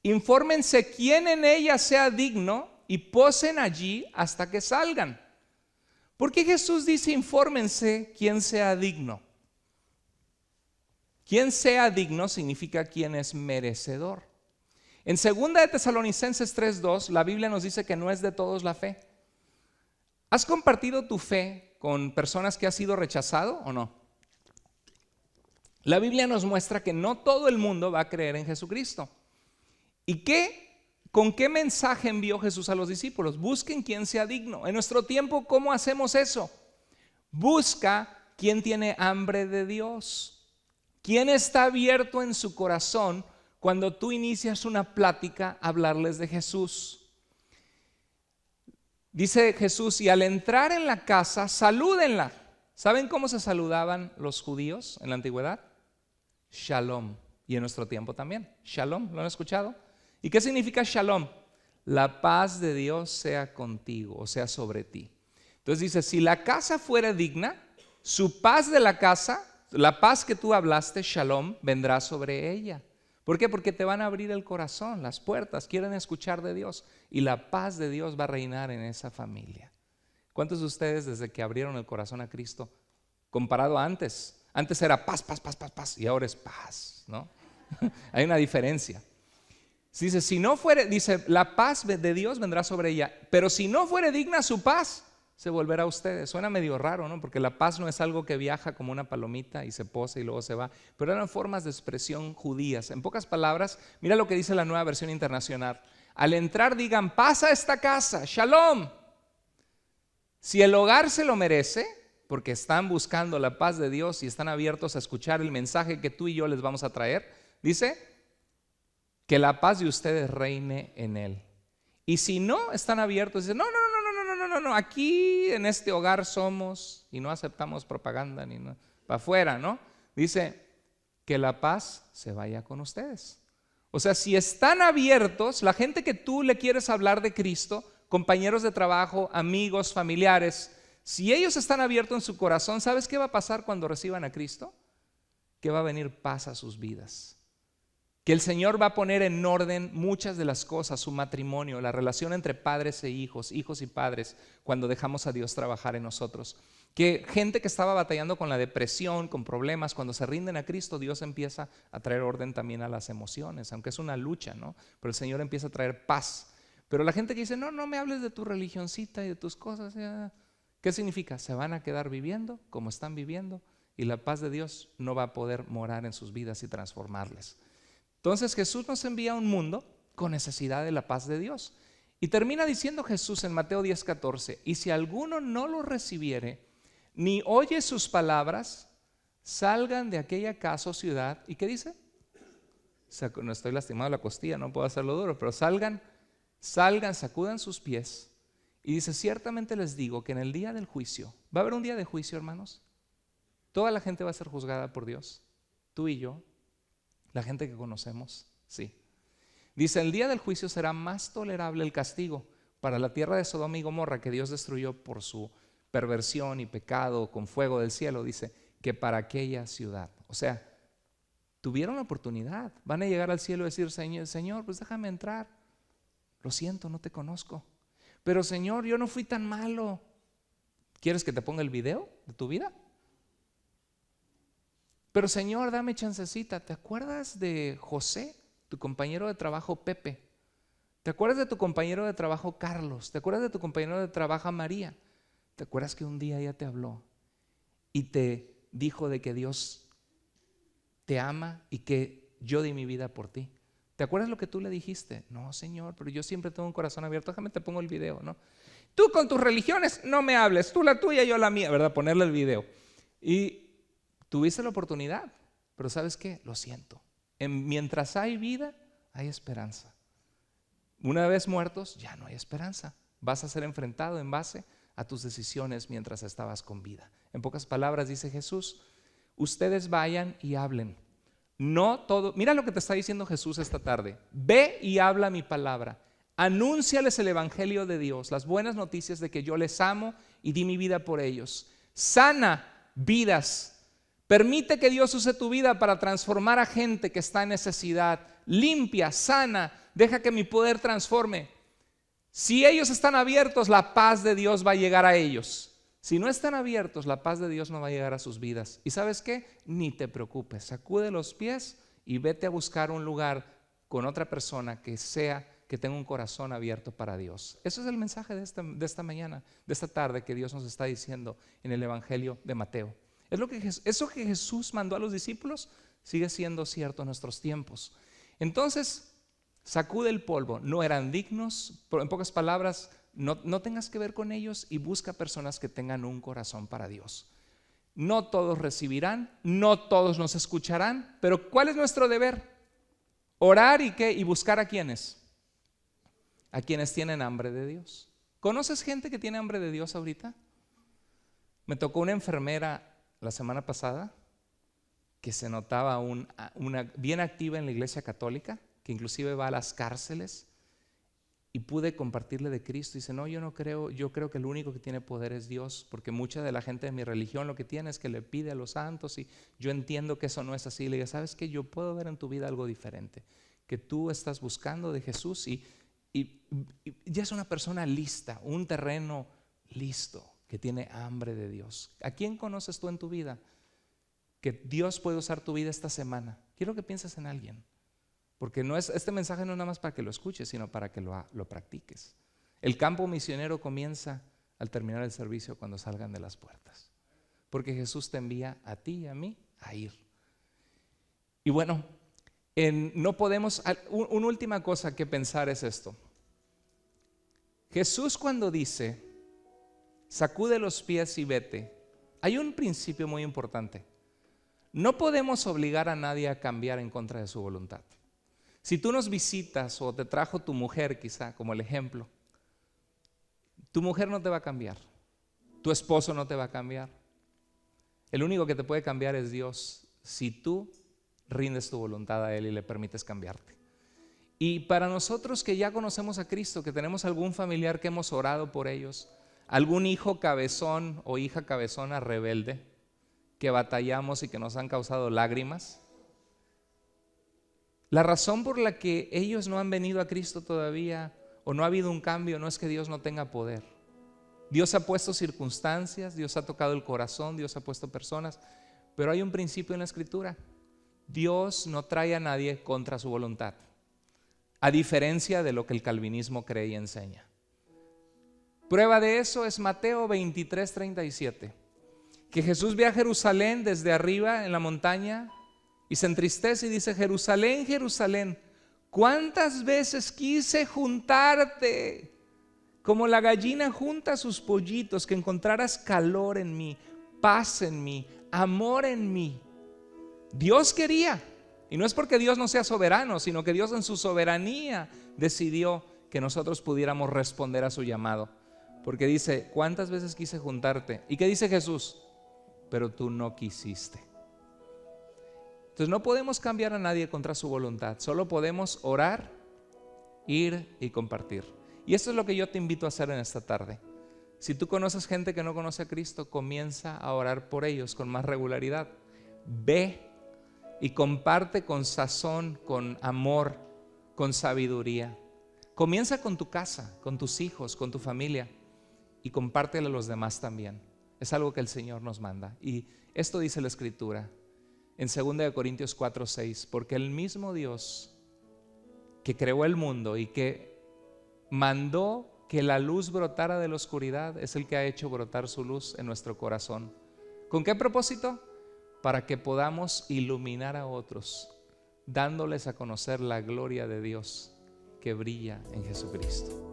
infórmense quién en ella sea digno y posen allí hasta que salgan. ¿Por qué Jesús dice infórmense quién sea digno? Quien sea digno significa quien es merecedor. En 2 de Tesalonicenses 3:2, la Biblia nos dice que no es de todos la fe. ¿Has compartido tu fe con personas que has sido rechazado o no? La Biblia nos muestra que no todo el mundo va a creer en Jesucristo. ¿Y con qué mensaje envió Jesús a los discípulos? Busquen quien sea digno. En nuestro tiempo, ¿cómo hacemos eso? Busca quien tiene hambre de Dios. ¿Quién está abierto en su corazón cuando tú inicias una plática a hablarles de Jesús? Dice Jesús, y al entrar en la casa, salúdenla. ¿Saben cómo se saludaban los judíos en la antigüedad? Shalom. Y en nuestro tiempo también. Shalom, ¿lo han escuchado? ¿Y qué significa shalom? La paz de Dios sea contigo, o sea, sobre ti. Entonces dice, si la casa fuera digna, su paz de la casa, la paz que tú hablaste, shalom, vendrá sobre ella. ¿Por qué? Porque te van a abrir el corazón, las puertas, quieren escuchar de Dios y la paz de Dios va a reinar en esa familia. ¿Cuántos de ustedes desde que abrieron el corazón a Cristo, comparado a antes era paz, paz, paz, paz, paz y ahora es paz, ¿no? Hay una diferencia. Dice, si no fuere, dice, la paz de Dios vendrá sobre ella, pero si no fuere digna su paz, se volverá a ustedes. Suena medio raro, ¿no? Porque la paz no es algo que viaja como una palomita y se posa y luego se va, pero eran formas de expresión judías. En pocas palabras, mira lo que dice la Nueva Versión Internacional. Al entrar digan, paz a esta casa, shalom. Si el hogar se lo merece, porque están buscando la paz de Dios y están abiertos a escuchar el mensaje que tú y yo les vamos a traer, dice, que la paz de ustedes reine en él. Y si no están abiertos, dicen, no, aquí en este hogar somos y no aceptamos propaganda ni no, para afuera, ¿no? Dice, que la paz se vaya con ustedes. O sea, si están abiertos, la gente que tú le quieres hablar de Cristo, compañeros de trabajo, amigos, familiares, si ellos están abiertos en su corazón, ¿sabes qué va a pasar cuando reciban a Cristo? Que va a venir paz a sus vidas. Que el Señor va a poner en orden muchas de las cosas, su matrimonio, la relación entre padres e hijos, hijos y padres, cuando dejamos a Dios trabajar en nosotros. Que gente que estaba batallando con la depresión, con problemas, cuando se rinden a Cristo, Dios empieza a traer orden también a las emociones, aunque es una lucha, ¿no? Pero el Señor empieza a traer paz. Pero la gente que dice, no me hables de tu religioncita y de tus cosas, ya. ¿Qué significa? Se van a quedar viviendo como están viviendo y la paz de Dios no va a poder morar en sus vidas y transformarles. Entonces Jesús nos envía a un mundo con necesidad de la paz de Dios. Y termina diciendo Jesús en Mateo 10:14, y si alguno no lo recibiere, ni oye sus palabras, salgan de aquella casa o ciudad. ¿Y qué dice? No estoy lastimado la costilla, no puedo hacerlo duro, pero salgan, sacudan sus pies. Y dice, ciertamente les digo que en el día del juicio, va a haber un día de juicio, hermanos. Toda la gente va a ser juzgada por Dios, tú y yo. La gente que conocemos, sí. Dice, el día del juicio será más tolerable el castigo para la tierra de Sodoma y Gomorra que Dios destruyó por su perversión y pecado con fuego del cielo, dice, que para aquella ciudad. O sea, tuvieron la oportunidad, van a llegar al cielo y decir, Señor, pues déjame entrar. Lo siento, no te conozco. Pero Señor, yo no fui tan malo. ¿Quieres que te ponga el video de tu vida? Pero Señor, dame chancecita. ¿Te acuerdas de José, tu compañero de trabajo Pepe? ¿Te acuerdas de tu compañero de trabajo Carlos? ¿Te acuerdas de tu compañero de trabajo María? ¿Te acuerdas que un día ella te habló y te dijo de que Dios te ama y que yo di mi vida por ti? ¿Te acuerdas lo que tú le dijiste? No, Señor, pero yo siempre tengo un corazón abierto. Déjame te pongo el video, ¿no? Tú con tus religiones no me hables, tú la tuya, yo la mía, ¿verdad? Ponerle el video. Y tuviste la oportunidad, pero ¿sabes qué? Lo siento. Mientras hay vida, hay esperanza. Una vez muertos, ya no hay esperanza. Vas a ser enfrentado en base a tus decisiones mientras estabas con vida. En pocas palabras dice Jesús, ustedes vayan y hablen. No todo, mira lo que te está diciendo Jesús esta tarde. Ve y habla mi palabra. Anúnciales el evangelio de Dios, las buenas noticias de que yo les amo y di mi vida por ellos. Sana vidas. Permite que Dios use tu vida para transformar a gente que está en necesidad. Limpia, sana, deja que mi poder transforme. Si ellos están abiertos, la paz de Dios va a llegar a ellos. Si no están abiertos, la paz de Dios no va a llegar a sus vidas. ¿Y sabes qué? Ni te preocupes, sacude los pies y vete a buscar un lugar con otra persona que tenga un corazón abierto para Dios. Eso es el mensaje de esta mañana, de esta tarde que Dios nos está diciendo en el Evangelio de Mateo. Eso que Jesús mandó a los discípulos sigue siendo cierto en nuestros tiempos. Entonces, sacude el polvo. No eran dignos, en pocas palabras, no tengas que ver con ellos y busca personas que tengan un corazón para Dios. No todos recibirán, no todos nos escucharán, pero ¿cuál es nuestro deber? Orar y buscar a quienes. A quienes tienen hambre de Dios. ¿Conoces gente que tiene hambre de Dios ahorita? Me tocó una enfermera la semana pasada que se notaba una bien activa en la iglesia católica, que inclusive va a las cárceles, y pude compartirle de Cristo. Dice, no, yo creo que el único que tiene poder es Dios, porque mucha de la gente de mi religión lo que tiene es que le pide a los santos, y yo entiendo que eso no es así. Le digo, ¿sabes qué? Yo puedo ver en tu vida algo diferente, que tú estás buscando de Jesús y ya es una persona lista, un terreno listo, que tiene hambre de Dios. ¿A quién conoces tú en tu vida que Dios puede usar tu vida esta semana? Quiero que pienses en alguien. Porque este mensaje no es nada más para que lo escuches, sino para que lo practiques. El campo misionero comienza al terminar el servicio, cuando salgan de las puertas. Porque Jesús te envía a ti y a mí a ir. Y bueno, no podemos, una última cosa que pensar es esto. Jesús, cuando dice, sacude los pies y vete, hay un principio muy importante. No podemos obligar a nadie a cambiar en contra de su voluntad. Si tú nos visitas o te trajo tu mujer, quizá como el ejemplo, tu mujer no te va a cambiar, tu esposo no te va a cambiar. El único que te puede cambiar es Dios, si tú rindes tu voluntad a Él y le permites cambiarte. Y para nosotros que ya conocemos a Cristo, que tenemos algún familiar que hemos orado por ellos, algún hijo cabezón o hija cabezona rebelde, que batallamos y que nos han causado lágrimas, la razón por la que ellos no han venido a Cristo todavía, o no ha habido un cambio, no es que Dios no tenga poder. Dios ha puesto circunstancias, Dios ha tocado el corazón, Dios ha puesto personas, pero hay un principio en la Escritura: Dios no trae a nadie contra su voluntad, a diferencia de lo que el calvinismo cree y enseña. Prueba de eso es Mateo 23:37, que Jesús ve a Jerusalén desde arriba en la montaña y se entristece y dice: Jerusalén, Jerusalén, ¿cuántas veces quise juntarte como la gallina junta sus pollitos, que encontraras calor en mí, paz en mí, amor en mí? Dios quería, y no es porque Dios no sea soberano, sino que Dios en su soberanía decidió que nosotros pudiéramos responder a su llamado. Porque dice: ¿cuántas veces quise juntarte? ¿Y qué dice Jesús? Pero tú no quisiste. Entonces no podemos cambiar a nadie contra su voluntad, solo podemos orar, ir y compartir. Y esto es lo que yo te invito a hacer en esta tarde. Si tú conoces gente que no conoce a Cristo, comienza a orar por ellos con más regularidad. Ve y comparte con sazón, con amor, con sabiduría. Comienza con tu casa, con tus hijos, con tu familia, y compártelo a los demás también. Es algo que el Señor nos manda. Y esto dice la Escritura en 2 Corintios 4:6, porque el mismo Dios que creó el mundo y que mandó que la luz brotara de la oscuridad es el que ha hecho brotar su luz en nuestro corazón. ¿Con qué propósito? Para que podamos iluminar a otros, dándoles a conocer la gloria de Dios que brilla en Jesucristo.